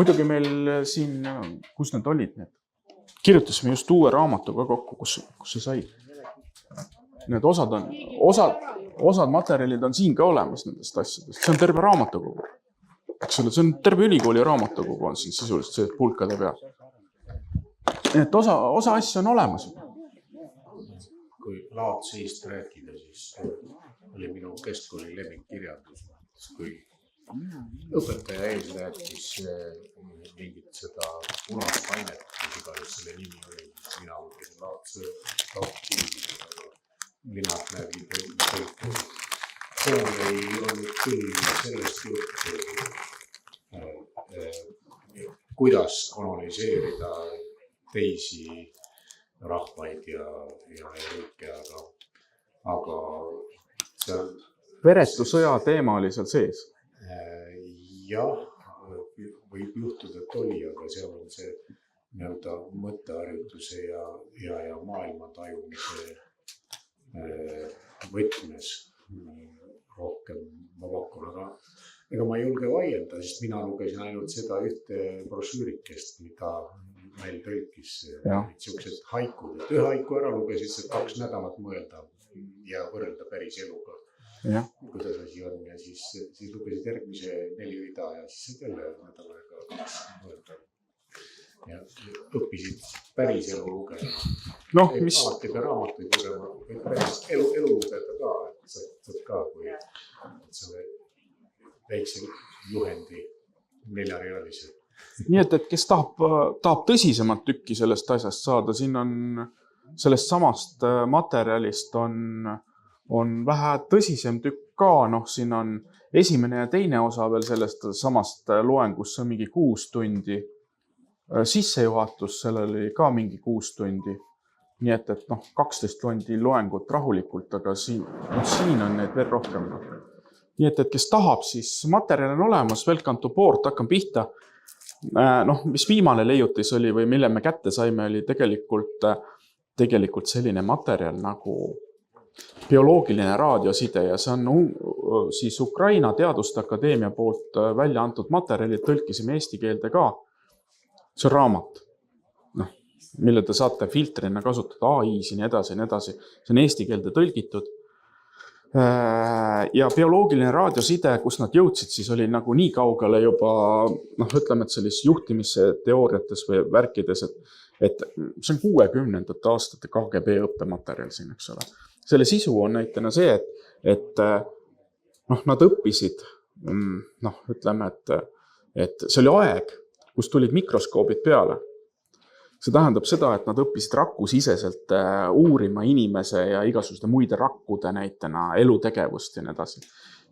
Speaker 1: Muidugi meil siin, kus need olid need? Kirjutasime just uue raamatu ka kokku, kus see sai. Need osad materjalid on siin ka olemas nendest asjadest. See on terve raamatukogu. See on terve ülikooli raamatukogu on siin sisuliselt see pulkade peal. Et osa asju on olemas.
Speaker 2: Kui Laotsist rääkida, siis oli minu keskkooli lemmikkirjandus, kui õpetaja ees rääkis mingit seda punast ainet, mis iganes selle nimi oli, mina mõtlesin Laotsi, linnad räägid tõlku. Seal ei olnud küll sellest juttu, kuidas koloniseerida teisi rahvaid ja riike, aga seal
Speaker 1: veretu sõja teema oli seal sees.
Speaker 2: jah, võib juhtuda, et oli, aga seal on see nii-öelda mõtteharjutuse ja maailma tajumise võtmes rohkem ma pakun, aga ega ma ei julge vaielda, sest mina lugesin ainult seda ühte brošüürikest, mida meil tõlkis niisugused haikud, et ühe haiku ära lugesid, et 2 nädalat mõelda ja võrrelda päris eluga, kuidas asi on ja siis lugesid järgmise 4 rida ja siis jälle nädal aega 2 mõelda. Ja õppisid päris elu lugema. Alati pea raamatuid lugema, võid päris elu lugeda ka, et saad ka, kui selle väikse juhendi 4-realise.
Speaker 1: Nii et kes tahab tõsisemat tükki sellest asjast saada, siin on sellest samast materjalist on vähe tõsisem tükk ka, siin on esimene ja teine osa veel sellest samast loengus, see on mingi 6 tundi. Sissejuhatus, sellel oli ka mingi 6 tundi. Nii et 12 tundi loengut rahulikult, aga siin on neid veel rohkem. Nii et kes tahab, siis materjal on olemas, welcome to board, hakkan pihta. Mis viimane leiutis oli või mille me kätte saime, oli tegelikult selline materjal nagu bioloogiline raadioside ja see on siis Ukraina Teaduste Akadeemia poolt välja antud materjalid, tõlkisime eesti keelde ka. See on raamat, mille te saate filtrina kasutada, AI-s ja nii edasi. See on eesti keelde tõlgitud. Ja bioloogiline raadioside, kus nad jõudsid, siis oli nagu nii kaugele juba, ütleme, et sellis juhtimise teooriates või värkides, et see on 60. aastate KGB õppematerjal siin, eks ole. Selle sisu on näitena see, et nad õppisid, ütleme, et see oli aeg, kus tulid mikroskoobid peale. See tähendab seda, et nad õppisid rakkusiseselt uurima inimese ja igasuguste muide rakkude näitena elutegevust ja nii edasi.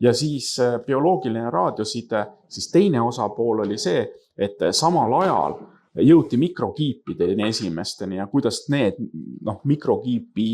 Speaker 1: Ja siis bioloogiline raadioside, siis teine osapool oli see, et samal ajal jõuti mikrokiipideni esimesteni ja kuidas need mikrokiipi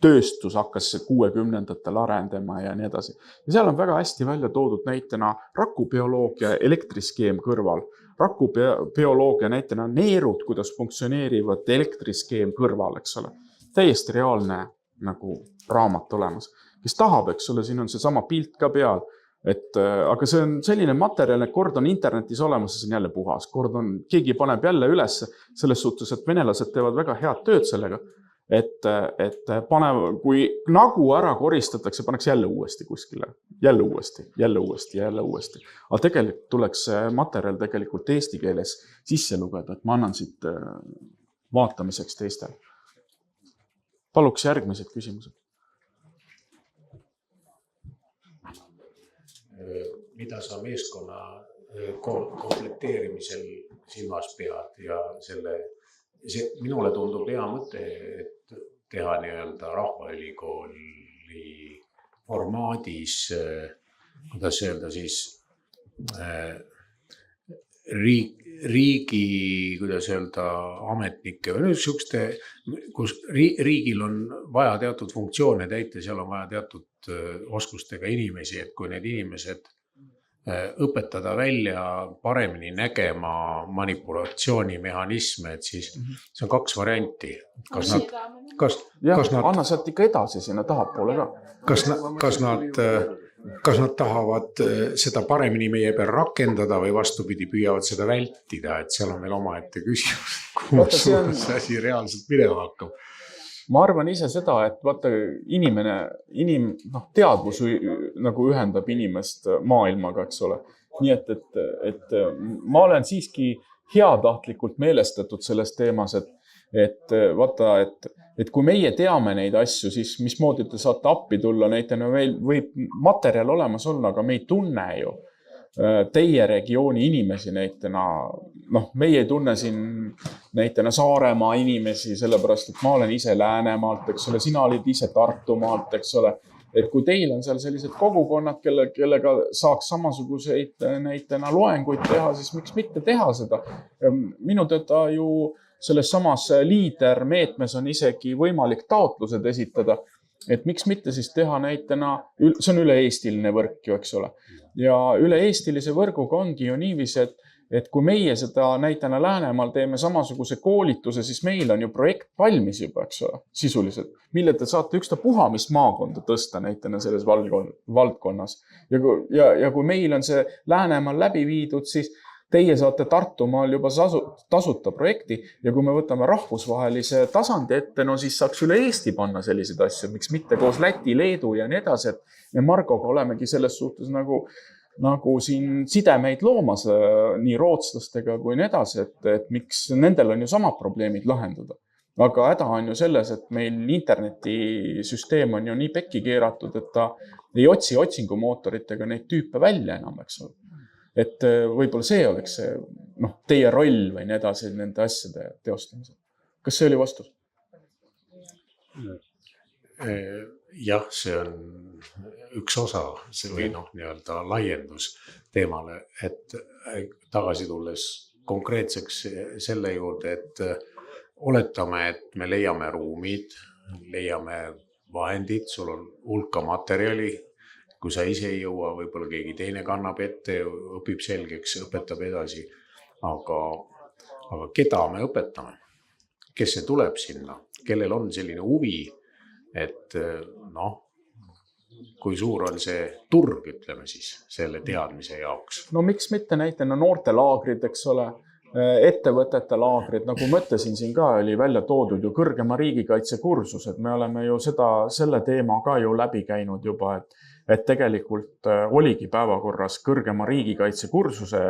Speaker 1: tööstus hakkas 60-ndatel arendama ja nii edasi. Ja seal on väga hästi välja toodud näitena rakubioloogia elektriskeem kõrval. Rakubioloogia näitena neerud, kuidas funktsioneerivad elektriskeem kõrval, eks ole. Täiesti reaalne nagu raamat olemas. Kes tahab, eks ole, siin on see sama pilt ka peal. Aga see on selline materjal, et kord on internetis olemas, see on jälle puhas. Kord on, keegi paneb jälle üles selles suhtes, et venelased teevad väga head tööd sellega. Kui nagu ära koristatakse, pannakse jälle uuesti kuskile, jälle uuesti. Aga tegelikult tuleks materjal tegelikult eesti keeles sisse lugeda, et ma annan siit vaatamiseks teistel. Paluks järgmised küsimused.
Speaker 2: Mida sa meeskonna komplekteerimisel silmas pead ja minule tundub hea mõte, et teha nii-öelda rahvaülikooli formaadis, kuidas öelda siis, riigi, kuidas öelda, ametnike või niisuguste, kus riigil on vaja teatud funktsioone täita, seal on vaja teatud oskustega inimesi, et kui need inimesed õpetada välja paremini nägema manipulatsioonimehhanisme, et siis see on 2 varianti.
Speaker 1: Anna sealt ikka edasi sinna tahapoole ka.
Speaker 2: Kas nad tahavad seda paremini meie peal rakendada või vastupidi püüavad seda vältida, et seal on veel omaette küsimus, kus see asi reaalselt minema hakkab.
Speaker 1: Ma arvan ise seda, et vaata teadvus nagu ühendab inimest maailmaga, eks ole. Nii et ma olen siiski heatahtlikult meelestatud selles teemas, et kui meie teame neid asju, siis mismoodi te saate appi tulla, näitena meil võib materjal olemas olla, aga me ei tunne ju teie regiooni inimesi näitena, meie ei tunne siin näitena Saaremaa inimesi, sellepärast, et ma olen ise Läänemaalt, eks ole, sina olid ise Tartumaalt, eks ole, et kui teil on seal sellised kogukonnad, kellega saaks samasuguseid näitena loenguid teha, siis miks mitte teha seda. Minu teada ju selles samas liidermeetmes on isegi võimalik taotlused esitada, et miks mitte siis teha näitena, see on üle-eestiline võrk ju, eks ole. Ja üle-eestilise võrguga ongi ju niiviisi, et kui meie seda näitena Läänemaal teeme samasuguse koolituse, siis meil on ju projekt valmis juba, eks ole, sisuliselt, mille te saate ükstapuha, mis maakonda tõsta näitena selles valdkonnas. Ja kui meil on see Läänemaal läbi viidud, siis teie saate Tartumaal juba tasuta projekti ja kui me võtame rahvusvahelise tasandi ette, no siis saaks üle Eesti panna selliseid asju, miks mitte koos Läti, Leedu ja nii edasi, et me Margoga olemegi selles suhtes nagu siin sidemeid loomas nii rootslastega kui nii edasi, et miks nendel on ju samad probleemid lahendada. Aga häda on ju selles, et meil internetisüsteem on ju nii pekki keeratud, et ta ei otsi otsingumootoritega neid tüüpe välja enam, eks ole. Et võib-olla see oleks see, teie roll või nii edasi nende asjade teostamisel. Kas see oli vastus?
Speaker 2: Jah, see on üks osa või nii-öelda laiendus teemale, et tagasi tulles konkreetseks selle juurde, et oletame, et me leiame ruumid, leiame vahendid, sul on hulka materjali, kui sa ise ei jõua, võib-olla keegi teine kannab ette, õpib selgeks, õpetab edasi, aga keda me õpetame? Kes see tuleb sinna? Kellel on selline huvi, et kui suur on see turg, ütleme siis, selle teadmise jaoks?
Speaker 1: No miks mitte näitena noortelaagrid, eks ole, ettevõtete laagrid, nagu ma ütlesin, siin ka oli välja toodud ju kõrgema riigikaitsekursus, et me oleme ju selle teema ka ju läbi käinud juba, et tegelikult oligi päevakorras kõrgema riigikaitsekursuse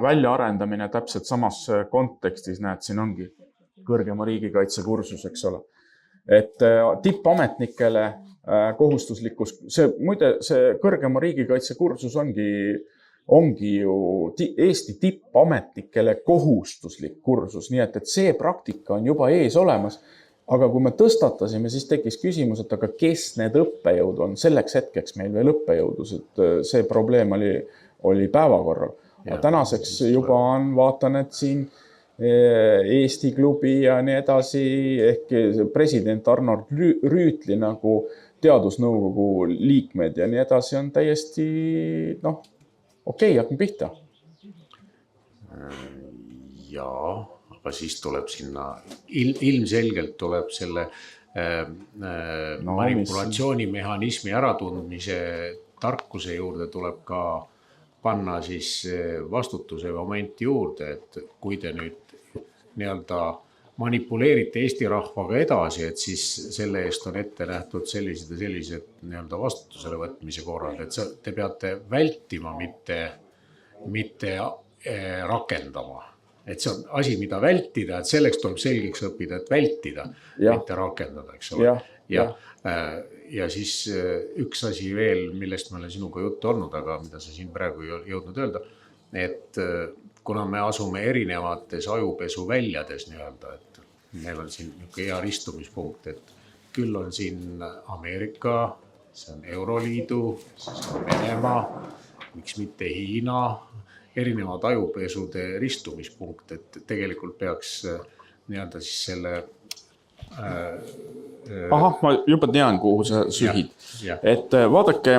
Speaker 1: väljaarendamine täpselt samas kontekstis, näed, siin ongi kõrgema riigikaitsekursus, eks ole. Et tippametnikele kohustuslikkus, see kõrgema riigikaitsekursus ongi ju Eesti tippametnikele kohustuslik kursus, nii et see praktika on juba ees olemas. Aga kui me tõstatasime, siis tekkis küsimus, et aga kes need õppejõud on? Selleks hetkeks meil veel õppejõudus, et see probleem oli päevakorral. Tänaseks juba on, vaatan, et siin Eesti klubi ja nii edasi, ehk president Arnold Rüütli nagu teadusnõukogu liikmed ja nii edasi on täiesti, okei, hakkame pihta.
Speaker 2: Jaa. Aga siis tuleb sinna, ilmselgelt tuleb selle manipulatsioonimehhanismi äratundmise tarkuse juurde tuleb ka panna siis vastutuse momenti juurde, et kui te nüüd nii-öelda manipuleerite Eesti rahvaga edasi, et siis selle eest on ette nähtud sellised nii-öelda vastutusele võtmise korrad, et te peate vältima, mitte rakendama. Et see on asi, mida vältida, et selleks tuleb selgeks õppida, et vältida, mitte rakendada, eks ole. Ja siis üks asi veel, millest me olen sinuga juttu olnud, aga mida sa siin praegu ei jõudnud öelda, et kuna me asume erinevates ajupesu väljades nii-öelda, et meil on siin hea ristumispunkt, et küll on siin Ameerika, see on Euroliidu, siis on Venemaa, miks mitte Hiina, erinevad ajupesude ristumispunkt, et tegelikult peaks nii-öelda siis selle...
Speaker 1: ma juba tean, kuhu sa sühid. Et vaadake,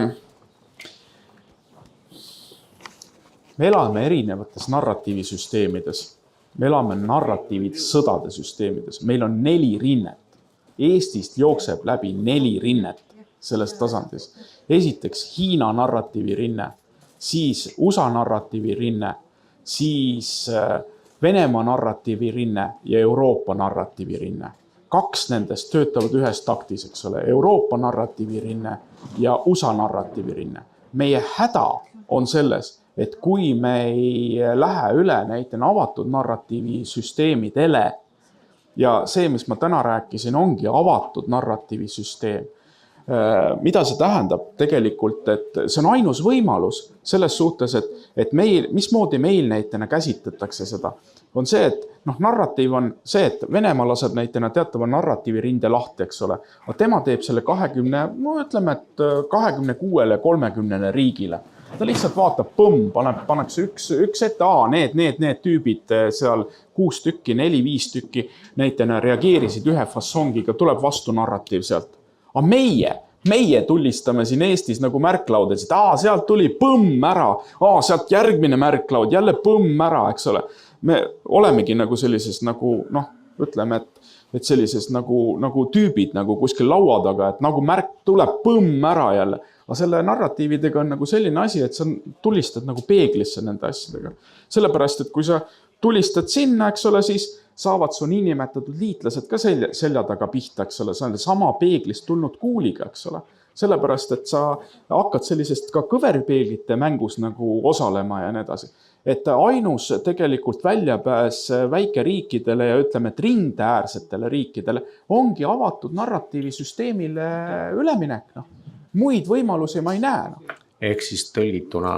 Speaker 1: me elame erinevates narratiivisüsteemides. Me elame narratiivid sõdade süsteemides. Meil on 4 rinnet. Eestist jookseb läbi 4 rinnet selles tasandis. Esiteks Hiina narratiivirinne, siis USA narratiivirinne, siis Venemaa narratiivirinne ja Euroopa narratiivirinne. 2 nendest töötavad ühes taktis, eks ole, Euroopa narratiivirinne ja USA narratiivirinne. Meie häda on selles, et kui me ei lähe üle näitena avatud narratiivisüsteemidele ja see, mis ma täna rääkisin, ongi avatud narratiivisüsteem. Mida see tähendab tegelikult, et see on ainus võimalus selles suhtes, et mismoodi meil näitena käsitletakse seda, on see, et narratiiv on see, et Venemaa laseb näitena teatava narratiivirinde lahti, eks ole, aga tema teeb selle 26-30 riigile ta lihtsalt vaatab, pannakse üks ette, need tüübid seal 6 tükki, 4-5 tükki näitena reageerisid ühe fassongiga, tuleb vastu narratiiv sealt. Aga meie tullistame siin Eestis nagu märklaudasid, sealt tuli põmm ära, sealt järgmine märklaud, jälle põmm ära, eks ole. Me olemegi nagu sellises nagu, ütleme, et sellises nagu tüübid nagu kuskil laua taga, et nagu märk tuleb põmm ära jälle. Aga selle narratiividega on nagu selline asi, et sa tulistad nagu peeglisse nende asjadega. Sellepärast, et kui sa tulistad sinna, eks ole, siis saavad su niinimetatud liitlased ka selja taga pihta, eks ole, see on sama peeglist tulnud kuuliga, eks ole. Sellepärast, et sa hakkad sellisest ka kõverpeeglite mängus nagu osalema ja nii edasi. Et ainus tegelikult väljapääs väikeriikidele ja ütleme, et rindeäärsetele riikidele ongi avatud narratiivisüsteemile üleminek. Muid võimalusi ma ei näe.
Speaker 2: Ehk siis tõlgituna,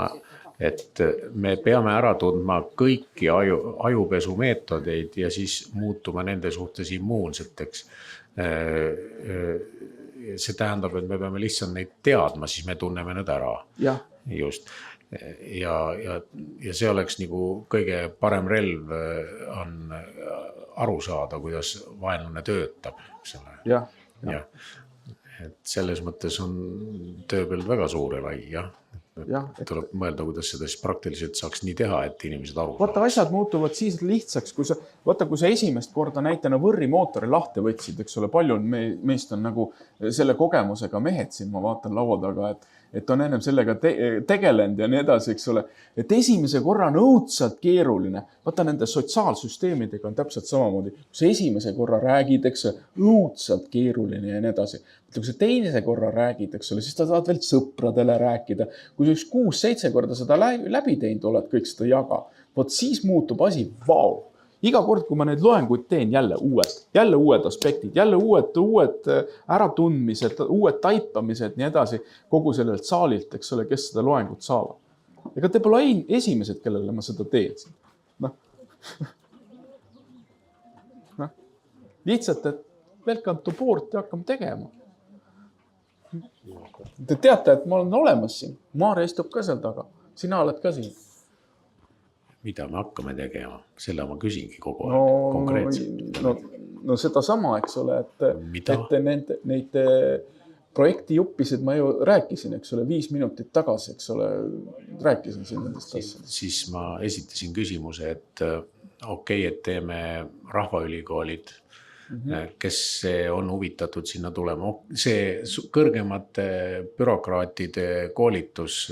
Speaker 2: et me peame ära tundma kõiki ajupesumeetodeid ja siis muutuma nende suhtes immuunseteks. See tähendab, et me peame lihtsalt neid teadma, siis me tunneme need ära.
Speaker 1: Ja.
Speaker 2: Just. Ja see oleks nagu kõige parem relv on aru saada, kuidas vaenlane töötab.
Speaker 1: Ja.
Speaker 2: Et selles mõttes on tööpõld väga suur ja lai, jah. Tuleb mõelda, kuidas seda siis praktiliselt saaks nii teha, et inimesed aru saavad.
Speaker 1: Vaata, asjad muutuvad siis lihtsaks, kui sa esimest korda näitena võrrimootori lahti võtsid, eks ole, palju meist on nagu selle kogemusega mehed siin, ma vaatan laua taga, et on ennem sellega tegelenud ja nii edasi, eks ole. Et esimese korra on õudselt keeruline. Vaata, nende sotsiaalsüsteemidega on täpselt samamoodi. Kui sa esimese korra räägid, eks õudselt keeruline ja nii edasi. Kui sa teise korra räägid, eks ole, siis ta saad veel sõpradele rääkida. Kui sa 6-7 korda seda läbi teinud oled, kõik seda jaga, siis muutub asi, vau. Iga kord, kui ma neid loenguid teen, jälle uued aspektid, jälle uued äratundmised, uued taipamised, nii edasi, kogu sellelt saalilt, eks ole, kes seda loengut saavad. Ega te pole esimesed, kellele ma seda teen. Lihtsalt, et welcome to board ja hakkame tegema. Te teate, et ma olen olemas siin. Maarja istub ka seal taga. Sina oled ka siin.
Speaker 2: Mida me hakkame tegema? Selle ma küsingi kogu aeg konkreetselt.
Speaker 1: No seda sama, eks ole, et neid projektijuppisid ma ju rääkisin, eks ole, 5 minutit tagasi, eks ole, rääkisin siin nendest asjadest.
Speaker 2: Siis ma esitasin küsimuse, et okei, et teeme rahvaülikoolid, kes on huvitatud sinna tulema. See kõrgemate bürokraatide koolitus,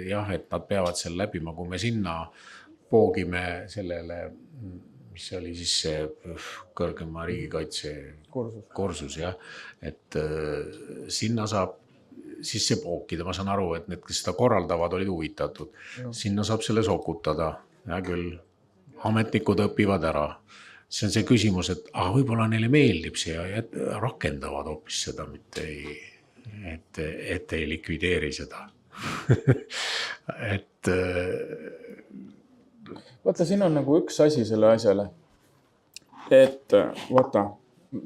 Speaker 2: jah, et nad peavad seal läbima, kui me sinna poogime sellele, mis oli siis see kõrgema riigikaitse kursus, jah, et sinna saab siis see pookida. Ma saan aru, et need, kes seda korraldavad, olid huvitatud. Sinna saab selle sokutada. Ja küll, ametnikud õpivad ära. See on see küsimus, et võib-olla neile meeldib see ja rakendavad hoopis seda, mitte et ei likvideeri seda. Et
Speaker 1: vaata, siin on nagu üks asi selle asjale. Et vaata,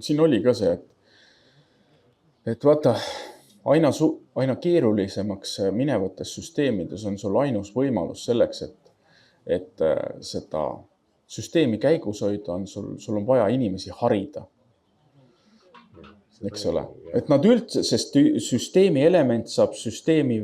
Speaker 1: siin oli ka see, et vaata, aina keerulisemaks minevates süsteemides on sul ainus võimalus selleks, et seda süsteemi käigus hoida on sul on vaja inimesi harida. Eks ole. Et nad üldse, sest süsteemi element saab süsteemi,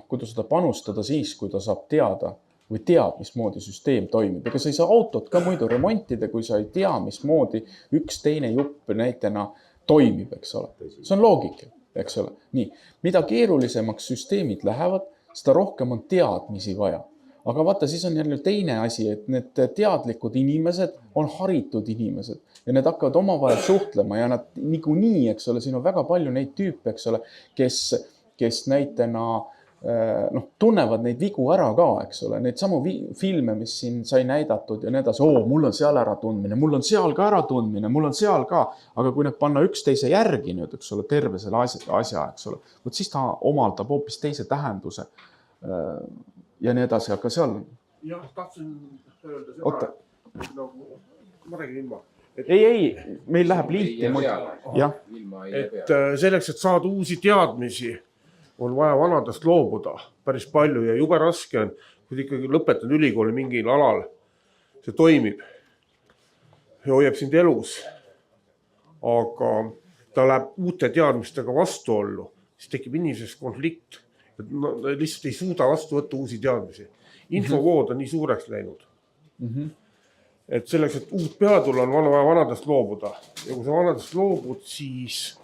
Speaker 1: kuidas seda panustada siis, kui ta saab teada või teab, mismoodi süsteem toimib. Ega sa ei saa autot ka muidu remontida, kui sa ei tea, mismoodi üks teine jupp näitena toimib, eks ole. See on loogika, eks ole. Nii, mida keerulisemaks süsteemid lähevad, seda rohkem on teadmisi vaja. Aga vaata, siis on jälle teine asi, et need teadlikud inimesed on haritud inimesed ja need hakkavad omavahel suhtlema ja nad niikuinii, eks ole, siin on väga palju neid tüüpe, eks ole, kes näitena tunnevad neid vigu ära ka, eks ole, neid samu filme, mis siin sai näidatud ja need asja, mul on seal äratundmine, mul on seal ka äratundmine, mul on seal ka, aga kui need panna üksteise järgi nüüd, eks ole, terve selle asja, eks ole, siis ta omaldab hoopis teise tähenduse ja nii edasi, aga seal...
Speaker 5: Jah, tahtsin öelda seda, ma räägin ilma.
Speaker 1: Ei, meil läheb liiti.
Speaker 5: Et selleks, et saada uusi teadmisi, on vaja vanadest loobuda päris palju ja jube raske on, kui ikkagi lõpetad ülikooli mingil alal, see toimib ja hoiab sind elus, aga ta läheb uute teadmistega vastuollu, siis tekib inimesest konflikt. No, lihtsalt ei suuda vastu võtta uusi teadmisi. Infovood on nii suureks läinud. Et selleks, et uut peatulla on vaja vanadest loobuda. Ja kui sa vanadest loobud, siis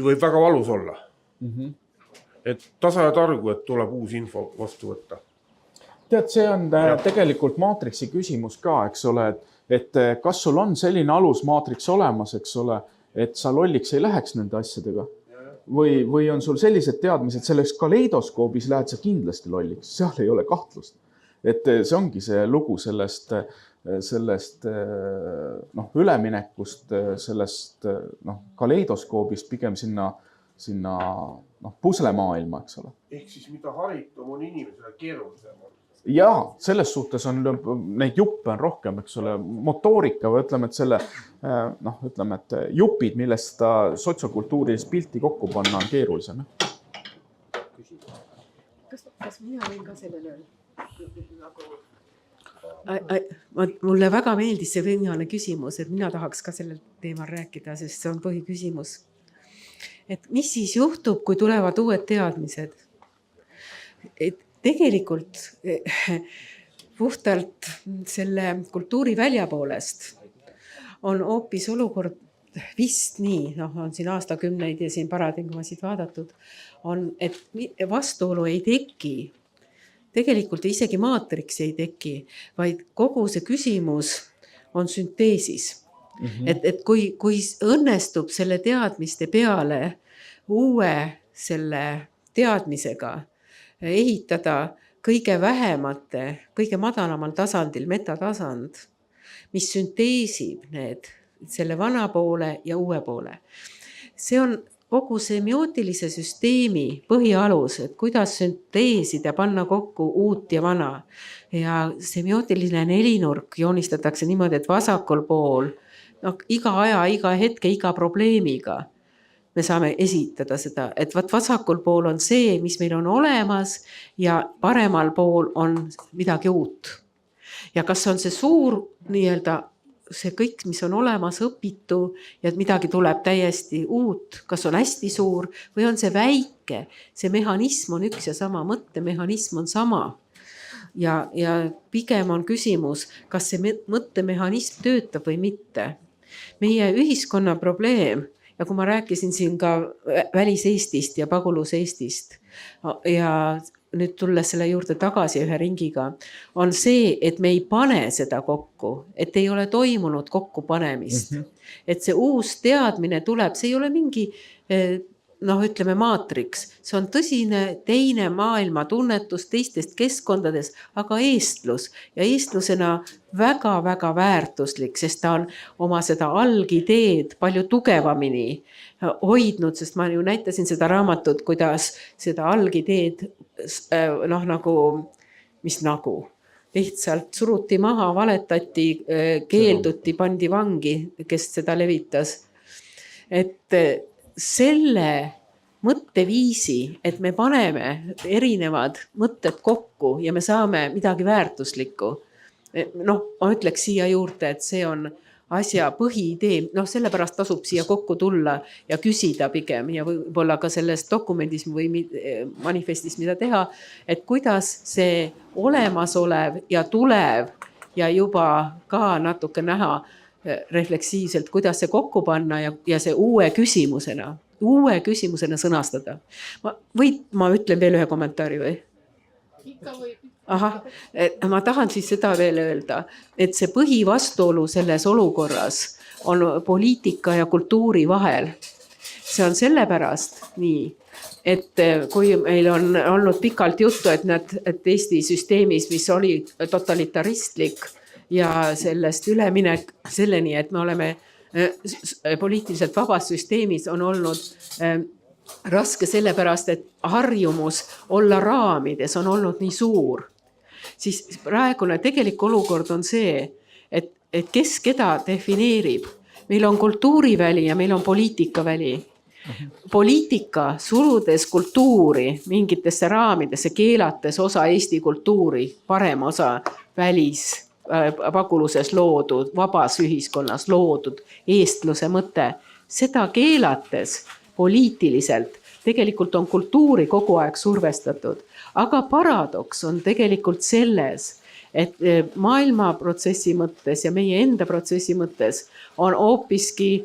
Speaker 5: võib väga valus olla. Et tasa ja targu, et tuleb uus info vastu võtta.
Speaker 1: Tead, see on tegelikult maatriksi küsimus ka, eks ole, et kas sul on selline alusmaatriks olemas, eks ole, et sa lolliks ei läheks nende asjadega või on sul sellised teadmised, selleks kaleidoskoobis lähed sa kindlasti lolliks, seal ei ole kahtlust. Et see ongi see lugu sellest üleminekust, sellest kaleidoskoobist pigem sinna puslemaailma, eks ole.
Speaker 5: Ehk siis mida haritum on inimesele keerulisem on.
Speaker 1: Ja selles suhtes on neid juppe on rohkem, eks ole, motoorika või ütleme, et jupid, millest ta sotsiokultuuris pilti kokku panna on keerulisem.
Speaker 6: Kas mina võin ka sellele mulle väga meeldis see viimane küsimus, et mina tahaks ka sellel teemal rääkida, sest see on põhiküsimus. Et mis siis juhtub, kui tulevad uued teadmised? Et tegelikult puhtalt selle kultuuri väljapoolest on hoopis olukord vist nii, on siin aastakümneid ja siin paradigmasid vaadatud, on, et vastuolu ei teki. Tegelikult isegi maatriks ei teki, vaid kogu see küsimus on sünteesis. Et kui õnnestub selle teadmiste peale uue selle teadmisega ehitada kõige vähemate, kõige madalamal tasandil metatasand, mis sünteesib selle vana poole ja uue poole. See on kogu semiootilise süsteemi põhialus, et kuidas sünteesida, panna kokku uut ja vana. Ja semiootiline nelinurk joonistatakse niimoodi, et vasakul pool, iga aja, iga hetke, iga probleemiga me saame esitada seda, et vasakul pool on see, mis meil on olemas ja paremal pool on midagi uut. Ja kas on see suur nii-öelda see kõik, mis on olemas, õpitu ja midagi tuleb täiesti uut, kas on hästi suur või on see väike, see mehhanism on üks ja sama, mõttemehhanism on sama. Ja pigem on küsimus, kas see mõttemehhanism töötab või mitte. Meie ühiskonna probleem, ja kui ma rääkisin siin ka välis-Eestist ja pagulus-Eestist ja nüüd tulles selle juurde tagasi ühe ringiga, on see, et me ei pane seda kokku, et ei ole toimunud kokkupanemist. Et see uus teadmine tuleb, see ei ole mingi, ütleme maatriks, see on tõsine teine maailma tunnetus teistest keskkondades, aga eestlus ja eestlusena väga-väga väärtuslik, sest ta on oma seda algideed palju tugevamini hoidnud, sest ma ju näitasin seda raamatut, kuidas seda algideed lihtsalt suruti maha, valetati, keelduti, pandi vangi, kes seda levitas. Et selle mõtteviisi, et me paneme erinevad mõtted kokku ja me saame midagi väärtuslikku. Ma ütleks siia juurde, et see on asja põhiidee, sellepärast tasub siia kokku tulla ja küsida pigem ja võib-olla ka selles dokumendis või manifestis, mida teha, et kuidas see olemasolev ja tulev ja juba ka natuke näha refleksiivselt, kuidas see kokku panna ja see uue küsimusena sõnastada. Ma ütlen veel ühe kommentaari või? Ikka võib. Ma tahan siis seda veel öelda, et see põhivastuolu selles olukorras on poliitika ja kultuuri vahel. See on sellepärast nii, et kui meil on olnud pikalt juttu, et Eesti süsteemis, mis oli totalitaristlik ja sellest üleminek selleni, et me oleme poliitiliselt vabas süsteemis, on olnud raske sellepärast, et harjumus olla raamides on olnud nii suur. Siis praegune tegelik olukord on see, et kes keda defineerib. Meil on kultuuriväli ja meil on poliitikaväli. Poliitika surudes kultuuri mingitesse raamidesse, keelates osa Eesti kultuuri, parem osa paguluses loodud, vabas ühiskonnas loodud eestluse mõte, seda keelates poliitiliselt tegelikult on kultuuri kogu aeg survestatud. Aga paradoks on tegelikult selles, et maailmaprotsessi mõttes ja meie enda protsessi mõttes on hoopiski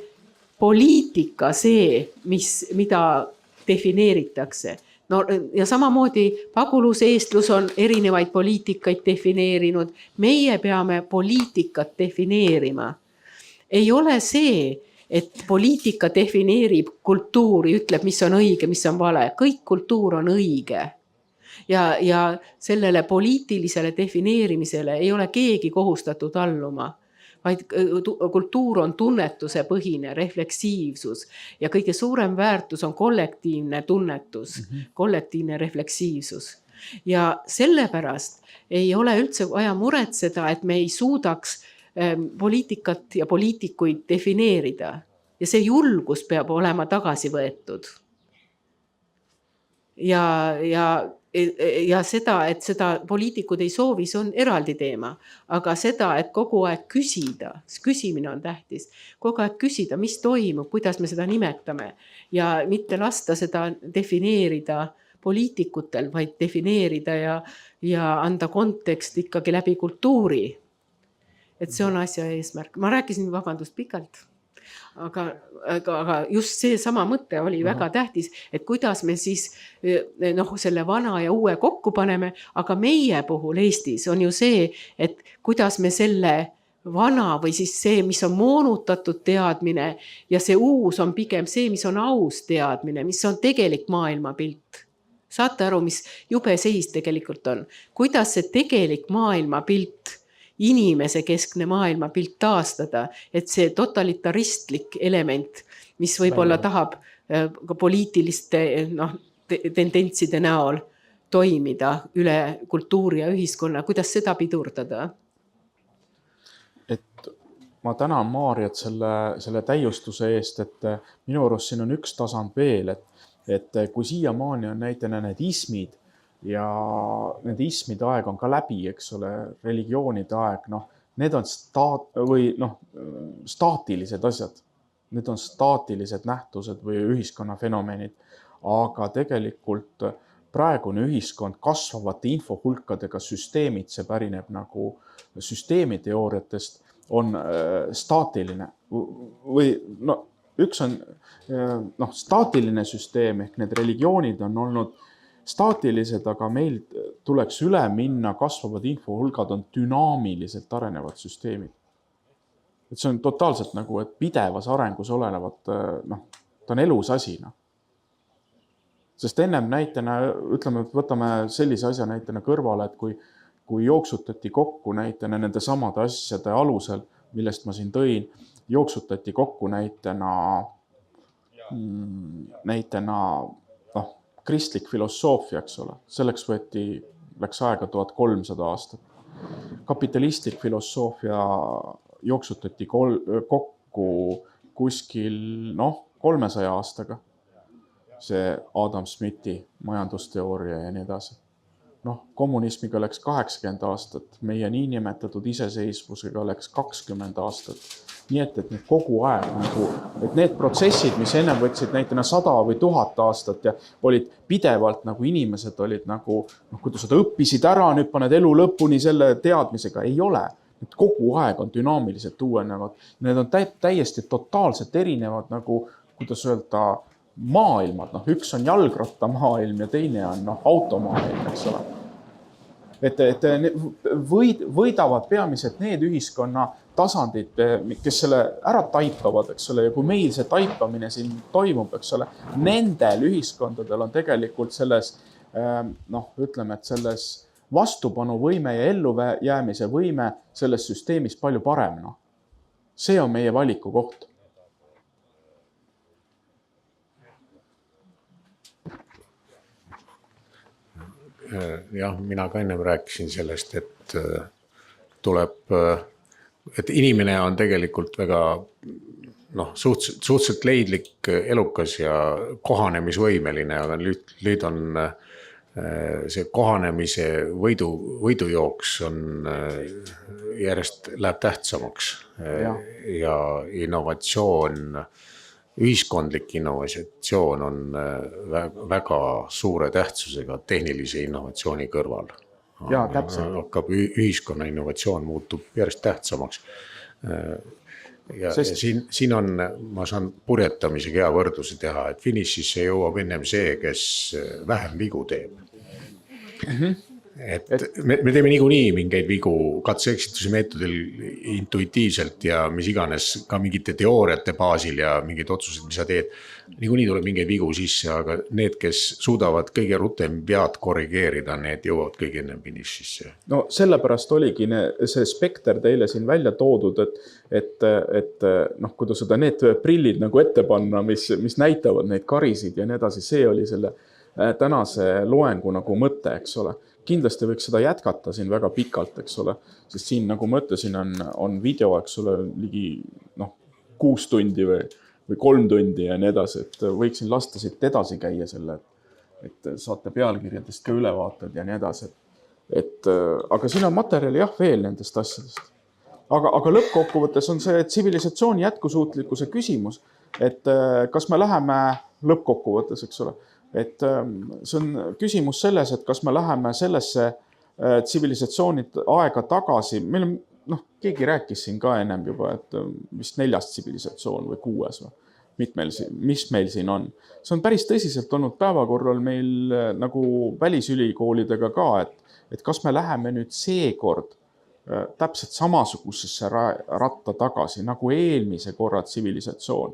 Speaker 6: poliitika see, mida defineeritakse. No, ja samamoodi paguluseestlus on erinevaid poliitikaid defineerinud. Meie peame poliitikat defineerima. Ei ole see, et poliitika defineerib kultuuri, ütleb, mis on õige, mis on vale. Kõik kultuur on õige. Ja sellele poliitilisele defineerimisele ei ole keegi kohustatud alluma, vaid kultuur on tunnetuse põhine, refleksiivsus ja kõige suurem väärtus on kollektiivne tunnetus, kollektiivne refleksiivsus. Ja sellepärast ei ole üldse vaja muretseda, et me ei suudaks poliitikat ja poliitikuid defineerida ja see julgus peab olema tagasi võetud. Ja seda, et seda poliitikud ei soovi, see on eraldi teema. Aga seda, et kogu aeg küsida, küsimine on tähtis, kogu aeg küsida, mis toimub, kuidas me seda nimetame ja mitte lasta seda defineerida poliitikutel, vaid defineerida ja anda kontekst ikkagi läbi kultuuri. Et see on asja eesmärk. Ma rääkisin, vabandust, pikalt. Aga just see sama mõte oli väga tähtis, et kuidas me siis selle vana ja uue kokku paneme, aga meie puhul Eestis on ju see, et kuidas me selle vana või siis see, mis on moonutatud teadmine ja see uus on pigem see, mis on aus teadmine, mis on tegelik maailmapilt. Saate aru, mis jube seis tegelikult on? Kuidas see tegelik maailmapilt inimese keskne maailmapilt taastada, et see totalitaristlik element, mis võib-olla tahab ka poliitiliste tendentside näol toimida üle kultuuri ja ühiskonna, kuidas seda pidurdada?
Speaker 1: Et ma tänan Maarjat selle täiustuse eest, et minu arust siin on üks tasand veel, et kui siiamaani on näitena need ismid, ja nende ismide aeg on ka läbi, eks ole, religioonide aeg, need on staatilised asjad. Need on staatilised nähtused või ühiskonna fenomenid, aga tegelikult praegune ühiskond kasvavate infohulkadega süsteemid, see pärineb nagu süsteemiteooriatest, on staatiline. Või üks on staatiline süsteem, ehk need religioonid on olnud staatilised, aga meil tuleks üle minna, kasvavad infohulgad on dünaamiliselt arenevad süsteemid. Et see on totaalselt nagu, et pidevas arengus olenevad, ta on elus asi. Sest ennem näitena, ütleme, et võtame sellise asja näitena kõrvale, et kui jooksutati kokku näitena nende samade asjade alusel, millest ma siin tõin, jooksutati kokku näitena kristlik filosoofia, eks ole. Selleks läks aega 1300 aastat. Kapitalistlik filosoofia jooksutati kokku kuskil 300 aastaga. See Adam Smithi majandusteooria ja nii edasi. Kommunismiga läks 80 aastat, meie niinimetatud iseseisvusega läks 20 aastat. Nii et need kogu aeg, et need protsessid, mis enne võtsid näitena 100 või 1000 aastat ja olid pidevalt nagu inimesed olid nagu, kuidas nad õppisid ära, nüüd paned elu lõpuni selle teadmisega, ei ole. Need kogu aeg on dünaamiliselt uuenevad. Need on täiesti totaalselt erinevad nagu, kuidas öelda, maailmad. Üks on jalgrattamaailm ja teine on automaailm, eks ole. Et võidavad peamiselt need ühiskonna tasandid, kes selle ära taipavad, eks ole, ja kui meil see taipamine siin toimub, eks ole, nendel ühiskondadel on tegelikult selles, ütleme, et selles vastupanuvõime ja ellujäämise võime selles süsteemis palju parem. See on meie valiku koht.
Speaker 2: Jah, mina ka ennem rääkisin sellest, et et inimene on tegelikult väga suhteliselt leidlik, elukas ja kohanemisvõimeline, aga nüüd on see kohanemise võidujooks on järjest läheb tähtsamaks ja innovatsioon, ühiskondlik innovatsioon on väga suure tähtsusega tehnilise innovatsiooni kõrval.
Speaker 1: Ja, täpselt.
Speaker 2: Hakkab ühiskonna innovatsioon muutub järjest tähtsamaks. Ja siin on, ma saan purjetamisega hea võrdluse teha, et finišisse jõuab ennem see, kes vähem vigu teeb. Et me teeme niikuinii mingeid vigu katse-eksituse meetodil intuitiivselt ja mis iganes ka mingite teooriate baasil ja mingid otsused, mis sa teed, niikuinii tuleb mingeid vigu sisse, aga need, kes suudavad kõige rutem vead korrigeerida, need jõuavad kõige ennem finišisse.
Speaker 1: No sellepärast oligi see spekter teile siin välja toodud, et kui ta seda need prillid nagu ette panna, mis näitavad neid karisid ja nii edasi, see oli selle tänase loengu nagu mõte, eks ole. Kindlasti võiks seda jätkata siin väga pikalt, eks ole, sest siin, nagu ma ütlesin, on video, eks ole, ligi 6 tundi või 3 tundi ja nii edasi, et võiksin lasta siit edasi käia selle, et saate pealkirjadest ka ülevaated ja nii edasi. Aga siin on materjali veel nendest asjadest. Aga lõppkokkuvõttes on see tsivilisatsiooni jätkusuutlikkuse küsimus, et kas me läheme lõppkokkuvõttes, eks ole, et see on küsimus selles, et kas me läheme sellesse tsivilisatsioonid aega tagasi, meil on, keegi rääkis siin ka ennem juba, et vist 4. tsivilisatsioon või 6. Mis meil siin on. See on päris tõsiselt olnud päevakorral meil nagu välisülikoolidega ka, et kas me läheme nüüd seekord täpselt samasugusesse ratta tagasi, nagu eelmise korra tsivilisatsioon.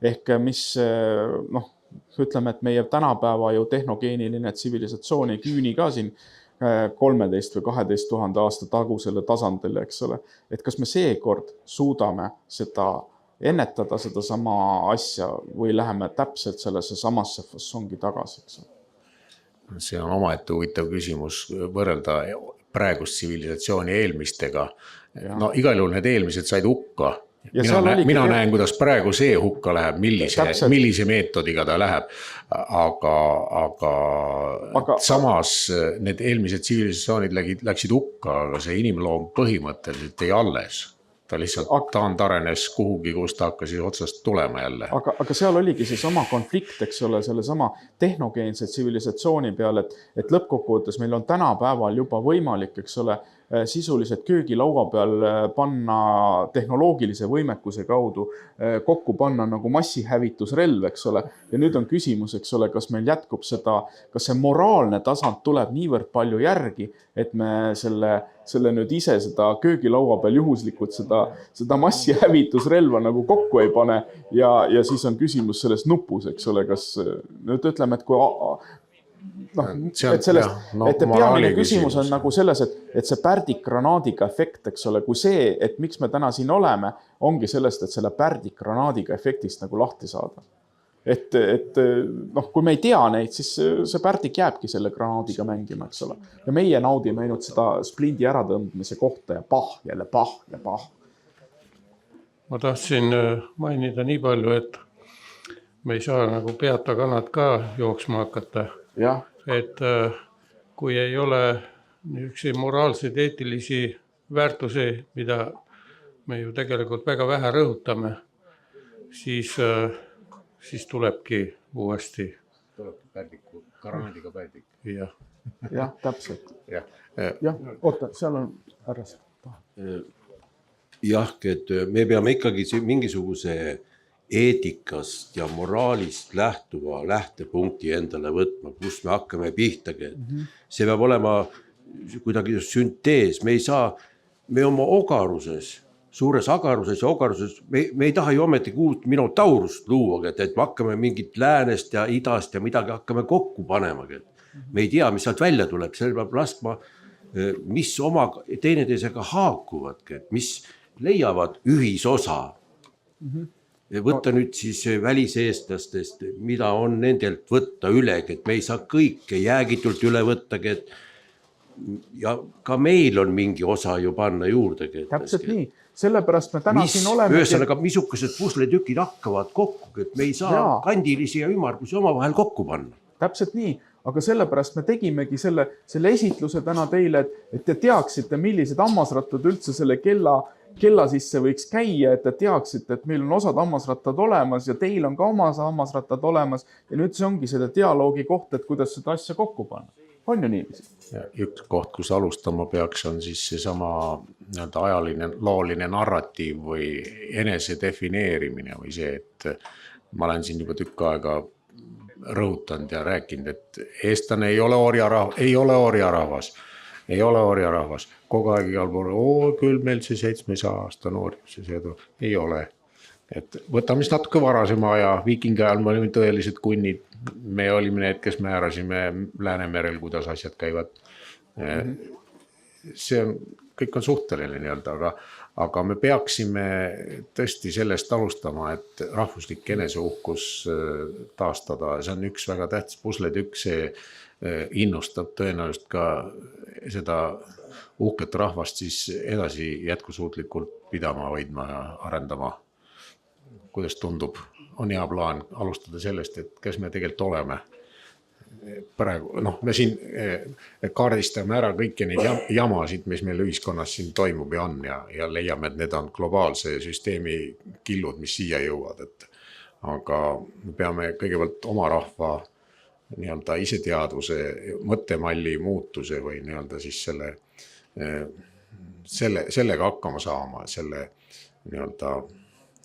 Speaker 1: Ehk mis, ütleme, et meie tänapäeva ju tehnogeeniline tsivilisatsioon ei küüni ka siin 13 või 12 000 aasta tagusele tasandile, eks ole. Et kas me seekord suudame seda ennetada, seda sama asja või läheme täpselt sellesse samasse fassongi tagasi, eks ole?
Speaker 2: See on omaette huvitav küsimus võrrelda praegust tsivilisatsiooni eelmistega. No igal juhul need eelmised said hukka. Mina näen, kuidas praegu see hukka läheb, millise meetodiga ta läheb, aga samas need eelmised tsivilisatsioonid läksid hukka, aga see inimloom põhimõtteliselt ei alles. Ta lihtsalt taandarenes kuhugi, kus ta hakkas otsast tulema jälle.
Speaker 1: Aga seal oligi see sama konflikt, eks ole, selle sama tehnogeense tsivilisatsiooni peal, et lõppkokkuvõttes meil on tänapäeval juba võimalik, eks ole, sisuliselt köögilaua peal panna tehnoloogilise võimekuse kaudu kokku panna nagu massihävitusrelv, eks ole. Ja nüüd on küsimus, eks ole, kas meil jätkub seda, kas see moraalne tasand tuleb niivõrd palju järgi, et me selle nüüd ise seda köögilaua peal juhuslikult seda massihävitusrelva nagu kokku ei pane ja siis on küsimus selles nupus, eks ole, kas nüüd ütleme, et kui peamine küsimus on nagu selles, et see pärdikranaadiga efekt, eks ole, kui see, et miks me täna siin oleme, ongi sellest, et selle pärdikranaadiga efektist nagu lahti saada. Et kui me ei tea neid, siis see pärdik jääbki selle granaadiga mängima, eks ole. Ja meie naudime ainult seda splindi äratõmbmise kohta ja pah.
Speaker 7: Ma tahtsin mainida nii palju, et me ei saa nagu peata kanad ka jooksma hakata.
Speaker 1: Ja.
Speaker 7: Et kui ei ole niisuguseid moraalseid eetilisi väärtusi, mida me ju tegelikult väga vähe rõhutame, siis tulebki uuesti.
Speaker 2: Tulebki pärdiku, granaadiga pärdik.
Speaker 1: Jah, täpselt. Jah, oota, seal on härrast.
Speaker 8: Jah, et me peame ikkagi mingisuguse eetikast ja moraalist lähtuva lähtepunkti endale võtma, kus me hakkame pihtagi. See peab olema kuidagi süntees. Me ei saa, me oma ogaruses, suures agaruses ja ogaruses, me ei taha ju ometigi uut minotaurust luua, et me hakkame mingit läänest ja idast ja midagi hakkame kokku panema. Me ei tea, mis sealt välja tuleb, selle peab laskma, mis oma teineteisega haakuvad, mis leiavad ühisosa. Võtta nüüd siis väliseestlastest, mida on nendelt võtta üle, et me ei saa kõike jäägitult üle võtta, ja ka meil on mingi osa ju panna juurde.
Speaker 1: Täpselt nii. sellepärast me täna siin oleme.
Speaker 8: Ühesõnaga, missugused pusletükid hakkavad kokku, et me ei saa kandilisi ja ümmargusi omavahel kokku panna.
Speaker 1: Täpselt nii, aga sellepärast me tegimegi selle esitluse täna teile, et te teaksite, millised hammasrattad üldse selle kella sisse võiks käia, et te teaksite, et meil on osad hammasrattad olemas ja teil on ka oma hammasrattad olemas ja nüüd see ongi selle dialoogi koht, et kuidas seda asja kokku panna. On ju niiviisi?
Speaker 2: Üks koht, kus alustama peaks, on siis seesama ajaline looline narratiiv või enese defineerimine või see, et ma olen siin juba tükk aega rõhutanud ja rääkinud, et eestlane ei ole orjarahvas. Kogu aeg igal pool, küll meil see 700 aasta noorjus ja see ei ole. Et võtame siis natuke varasema aja, viikingi ajal me olime tõelised kunnid, me olime need, kes määrasime Läänemerel, kuidas asjad käivad. See on, kõik on suhteline nii-öelda, aga me peaksime tõesti sellest alustama, et rahvuslik eneseuhkus taastada. See on üks väga tähtis pusletükk, see innustab tõenäoliselt ka seda uhket rahvast siis edasi jätkusuutlikult pidama, hoidma ja arendama. Kuidas tundub, on hea plaan alustada sellest, et kes me tegelikult oleme. Praegu, me siin kaardistame ära kõiki neid jamasid, mis meil ühiskonnas siin toimub ja on ja leiame, et need on globaalse süsteemi killud, mis siia jõuavad. Aga me peame kõigepealt oma rahva nii-öelda iseteadvuse, mõttemalli muutuse või nii-öelda siis sellega hakkama saama, selle nii-öelda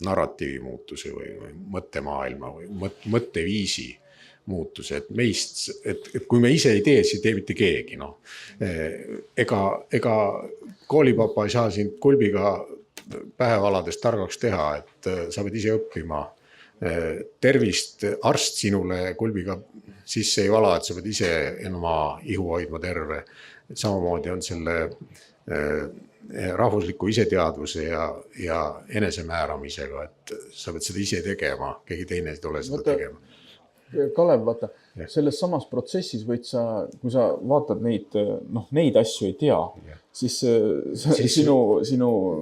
Speaker 2: narratiivi muutuse või mõttemaailma või mõtteviisi muutuse, et meist, et kui me ise ei tee, siis ei tee mitte keegi. Ega koolipapa ei saa sind kulbiga pähevalades targaks teha, et sa pead ise õppima. Tervist arst sinule kulbiga sisse ei vala, et sa pead ise oma ihu hoidma terve. Samamoodi on selle rahvusliku iseteadvuse ja enesemääramisega, et sa pead seda ise tegema, keegi teine ei tule seda tegema.
Speaker 1: Kalev, vaata, selles samas protsessis võid sa, kui sa vaatad neid asju ei tea, siis sinu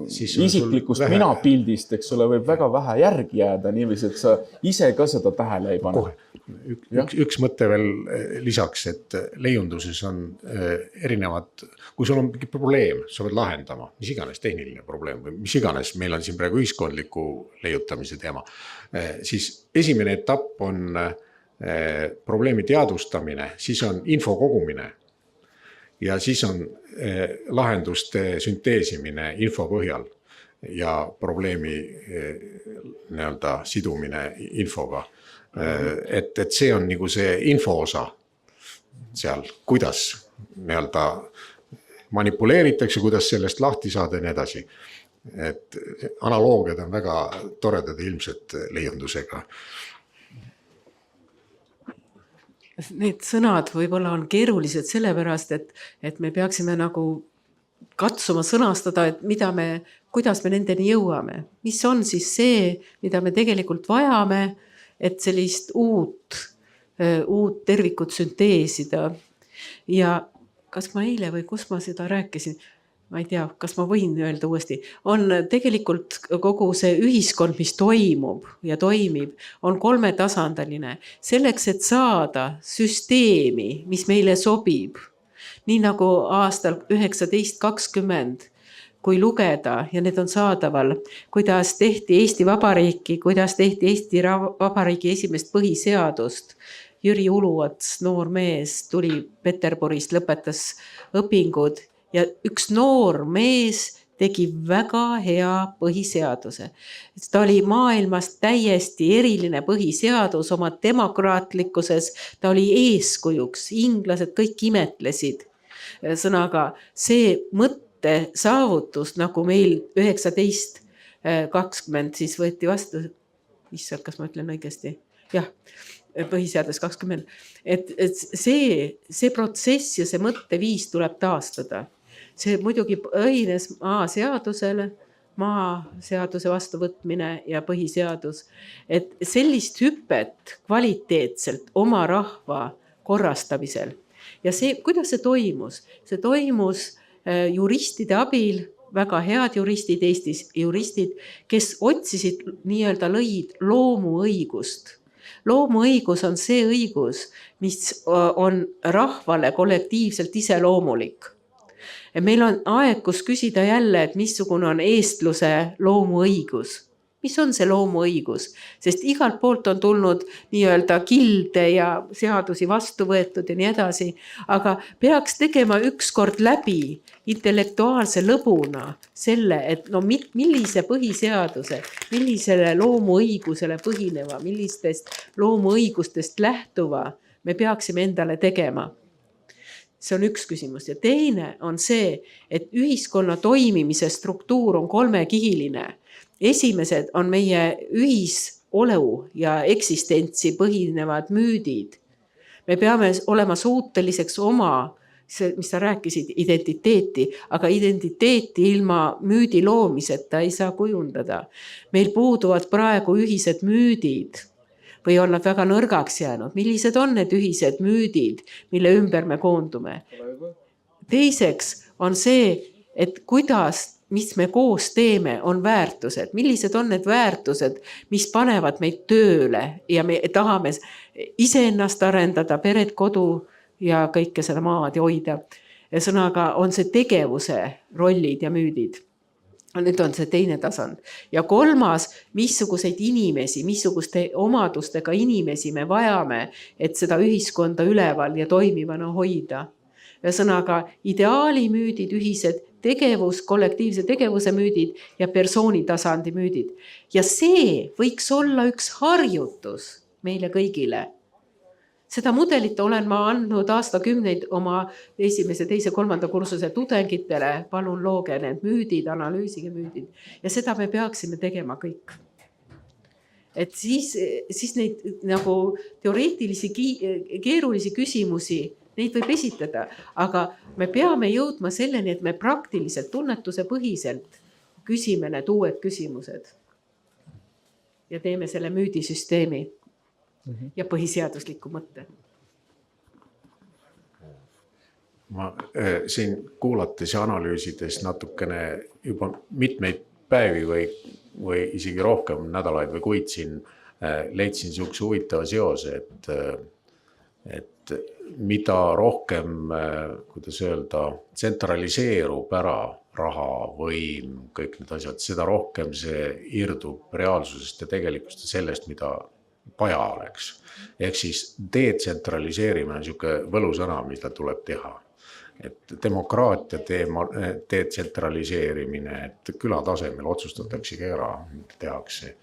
Speaker 1: isiklikust minapildist, eks ole, võib väga vähe järgi jääda niiviisi, et sa ise ka seda tähele ei pane.
Speaker 2: Üks mõte veel lisaks, et leiunduses on erinevad, kui sul on mingi probleem, sa pead lahendama, mis iganes tehniline probleem või mis iganes, meil on siin praegu ühiskondliku leiutamise teema, siis esimene etapp on probleemi teadvustamine, siis on info kogumine ja siis on lahenduste sünteesimine info põhjal ja probleemi nii-öelda sidumine infoga. Et see on nagu see info osa seal, kuidas nii-öelda manipuleeritakse, kuidas sellest lahti saada ja nii edasi. Et analoogiad on väga toredad ilmselt leiundusega.
Speaker 6: Need sõnad võib-olla on keerulised sellepärast, et me peaksime nagu katsuma sõnastada, et kuidas me nendeni jõuame. Mis on siis see, mida me tegelikult vajame, et sellist uut tervikut sünteesida. Ja kas ma eile või kus ma seda rääkisin, ma ei tea, kas ma võin öelda uuesti, on tegelikult kogu see ühiskond, mis toimub ja toimib, on 3-tasandaline. Selleks, et saada süsteemi, mis meile sobib, nii nagu aastal 1920, kui lugeda ja need on saadaval, kuidas tehti Eesti Vabariiki, kuidas tehti Eesti Vabariigi esimest põhiseadust. Jüri Uluots, noor mees, tuli Peterburist, lõpetas õpingud ja üks noor mees tegi väga hea põhiseaduse. Ta oli maailmas täiesti eriline põhiseadus oma demokraatlikkuses, ta oli eeskujuks, inglased kõik imetlesid. Sõnaga, see mõtte saavutus, nagu meil 1920 siis võeti vastu, issand, kas ma ütlen õigesti? Jah, põhiseadus 20. Et see protsess ja see mõtteviis tuleb taastada. See muidugi põhines maaseaduse vastuvõtmine ja põhiseadus. Et sellist hüpet kvaliteetselt oma rahva korrastamisel. Ja see, kuidas see toimus? See toimus juristide abil, väga head juristid Eestis, juristid, kes otsisid nii-öelda lõid loomuõigust. Loomuõigus on see õigus, mis on rahvale kollektiivselt iseloomulik. Ja meil on aeg, kus küsida jälle, et missugune on eestluse loomuõigus. Mis on see loomuõigus? Sest igalt poolt on tulnud nii-öelda kilde ja seadusi vastu võetud ja nii edasi, aga peaks tegema ükskord läbi intellektuaalse lõbuna selle, et no millise põhiseaduse, millisele loomuõigusele põhineva, millistest loomuõigustest lähtuva me peaksime endale tegema. See on üks küsimus. Ja teine on see, et ühiskonna toimimise struktuur on kolmekihiline. Esimesed on meie ühisoleu ja eksistentsi põhinevad müüdid. Me peame olema suuteliseks oma, mis sa rääkisid, identiteeti, aga identiteeti ilma müüdi loomiseta ei saa kujundada. Meil puuduvad praegu ühised müüdid või on nad väga nõrgaks jäänud. Millised on need ühised müüdid, mille ümber me koondume? Teiseks on see, et mis me koos teeme, on väärtused. Millised on need väärtused, mis panevad meid tööle ja me tahame iseennast arendada, pered, kodu ja kõike seda maad ja hoida. Ja sõnaga on see tegevuse rollid ja müüdid. Nüüd on see teine tasand. Ja kolmas, missuguseid inimesi, missuguste omadustega inimesi me vajame, et seda ühiskonda üleval ja toimivana hoida. Ja sõnaga ideaalimüüdid, ühised tegevus, kollektiivse tegevuse müüdid ja persooni tasandi müüdid. Ja see võiks olla üks harjutus meile kõigile. Seda mudelit olen ma andnud aastakümneid oma esimese, teise, kolmanda kursuse tudengitele. Palun looge need müüdid, analüüsige müüdid. Ja seda me peaksime tegema kõik. Et siis neid nagu teoreetilisi, keerulisi küsimusi neid võib esitada, aga me peame jõudma selleni, et me praktiliselt tunnetuse põhiselt küsime need uued küsimused ja teeme selle müüdisüsteemi ja põhiseadusliku mõtte.
Speaker 2: Ma siin kuulates ja analüüsides natukene juba mitmeid päevi või isegi rohkem nädalaid või kuid siin leidsin niisuguse huvitava seose, et mida rohkem, kuidas öelda, tsentraliseerub ära raha, võim, kõik need asjad, seda rohkem see irdub reaalsusest ja tegelikust sellest, mida vaja oleks. Ehk siis detsentraliseerimine on niisugune võlusõna, mida tuleb teha. Et demokraatia detsentraliseerimine, et küla tasemel otsustataksegi ära, tehakse.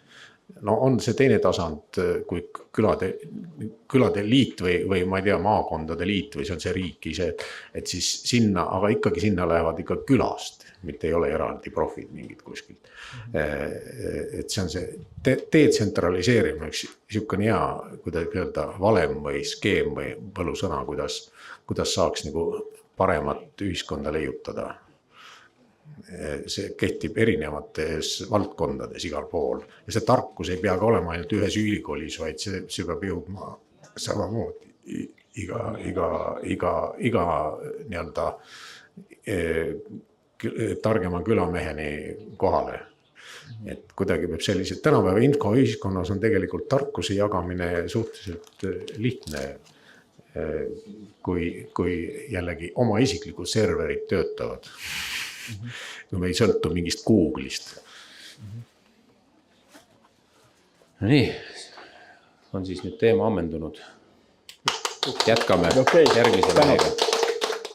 Speaker 2: No on see teine tasand, kui külade liit või ma ei tea, maakondade liit või see on see riik ise, et siis sinna, aga ikkagi sinna lähevad ikka külast, mitte ei ole eraldi profid mingid kuskilt. Et see on see detsentraliseerimine, niisugune hea, kuidas öelda, valem või skeem või võlusõna, kuidas saaks nagu paremat ühiskonda leiutada. See kehtib erinevates valdkondades igal pool ja see tarkus ei pea ka olema ainult ühes ülikoolis, vaid see peab jõudma samamoodi iga nii-öelda targema külameheni kohale. Et kuidagi peab sellised tänapäeva infoühiskonnas on tegelikult tarkuse jagamine suhteliselt lihtne, kui jällegi oma isiklikud serverid töötavad. Kui me ei sõltu mingist Google'ist.
Speaker 8: Nii, on siis nüüd teema ammendunud. Jätkame järgmise mehega.